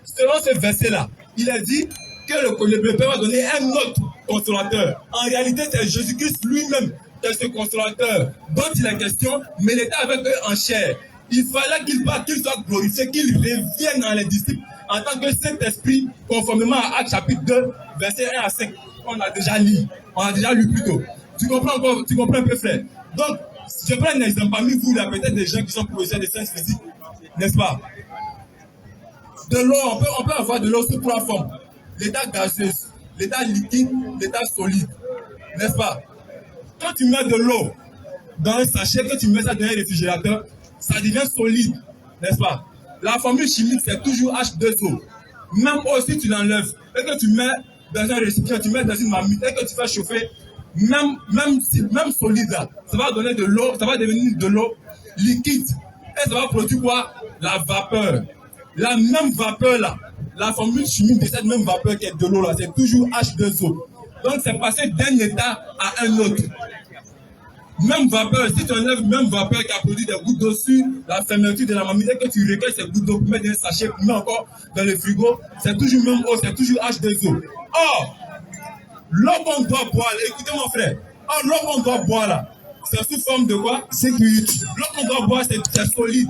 [SPEAKER 1] Selon ce verset-là, il a dit que le Père va donner un autre consolateur. En réalité, c'est Jésus-Christ lui-même qui est ce consolateur dont il est question, mais il était avec eux en chair. Il fallait qu'il parte, qu'il soit glorifié, qu'il revienne dans les disciples en tant que Saint-Esprit, conformément à Actes chapitre 2, versets 1 à 5. On a déjà lu plus tôt. Tu comprends un peu, frère? Donc, je prends un exemple. Parmi vous, il y a peut-être des gens qui sont professeurs de sciences physiques, n'est-ce pas? De l'eau, on peut avoir de l'eau sous 3 formes. L'état gazeux, l'état liquide, l'état solide. N'est-ce pas? Quand tu mets de l'eau dans un sachet, que tu mets ça dans un réfrigérateur, ça devient solide. N'est-ce pas? La formule chimique, c'est toujours H2O. Même aussi, tu l'enlèves et que tu mets dans un récipient, tu mets dans une marmite et que tu fais chauffer, même solide là, ça va donner de l'eau, ça va devenir de l'eau liquide. Et ça va produire quoi? La vapeur. La même vapeur là, la formule chimique de cette même vapeur qui est de l'eau là, c'est toujours H2O. Donc c'est passé d'un état à un autre. Même vapeur, si tu enlèves même vapeur qui a produit des gouttes d'eau sur la fermeture de la marmite et que tu recueilles ces gouttes d'eau pour mettre dans un sachet, pour mettre encore dans le frigo, c'est toujours même eau, c'est toujours H2O. Or, l'eau qu'on doit boire, écoutez mon frère, l'eau qu'on doit boire là, c'est sous forme de quoi? C'est fluide. L'eau qu'on doit boire, c'est solide,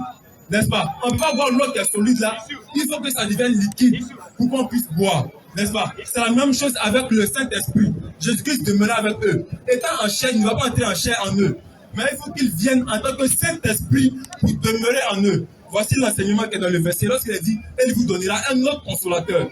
[SPEAKER 1] n'est-ce pas? On ne peut pas boire l'eau qui est solide là, il faut que ça devienne liquide pour qu'on puisse boire, n'est-ce pas? C'est la même chose avec le Saint-Esprit. Jésus-Christ demeura avec eux. Étant en chair, il ne va pas entrer en chair en eux. Mais il faut qu'ils viennent en tant que Saint-Esprit pour demeurer en eux. Voici l'enseignement qui est dans le verset. Lorsqu'il a dit, et il vous donnera un autre consolateur.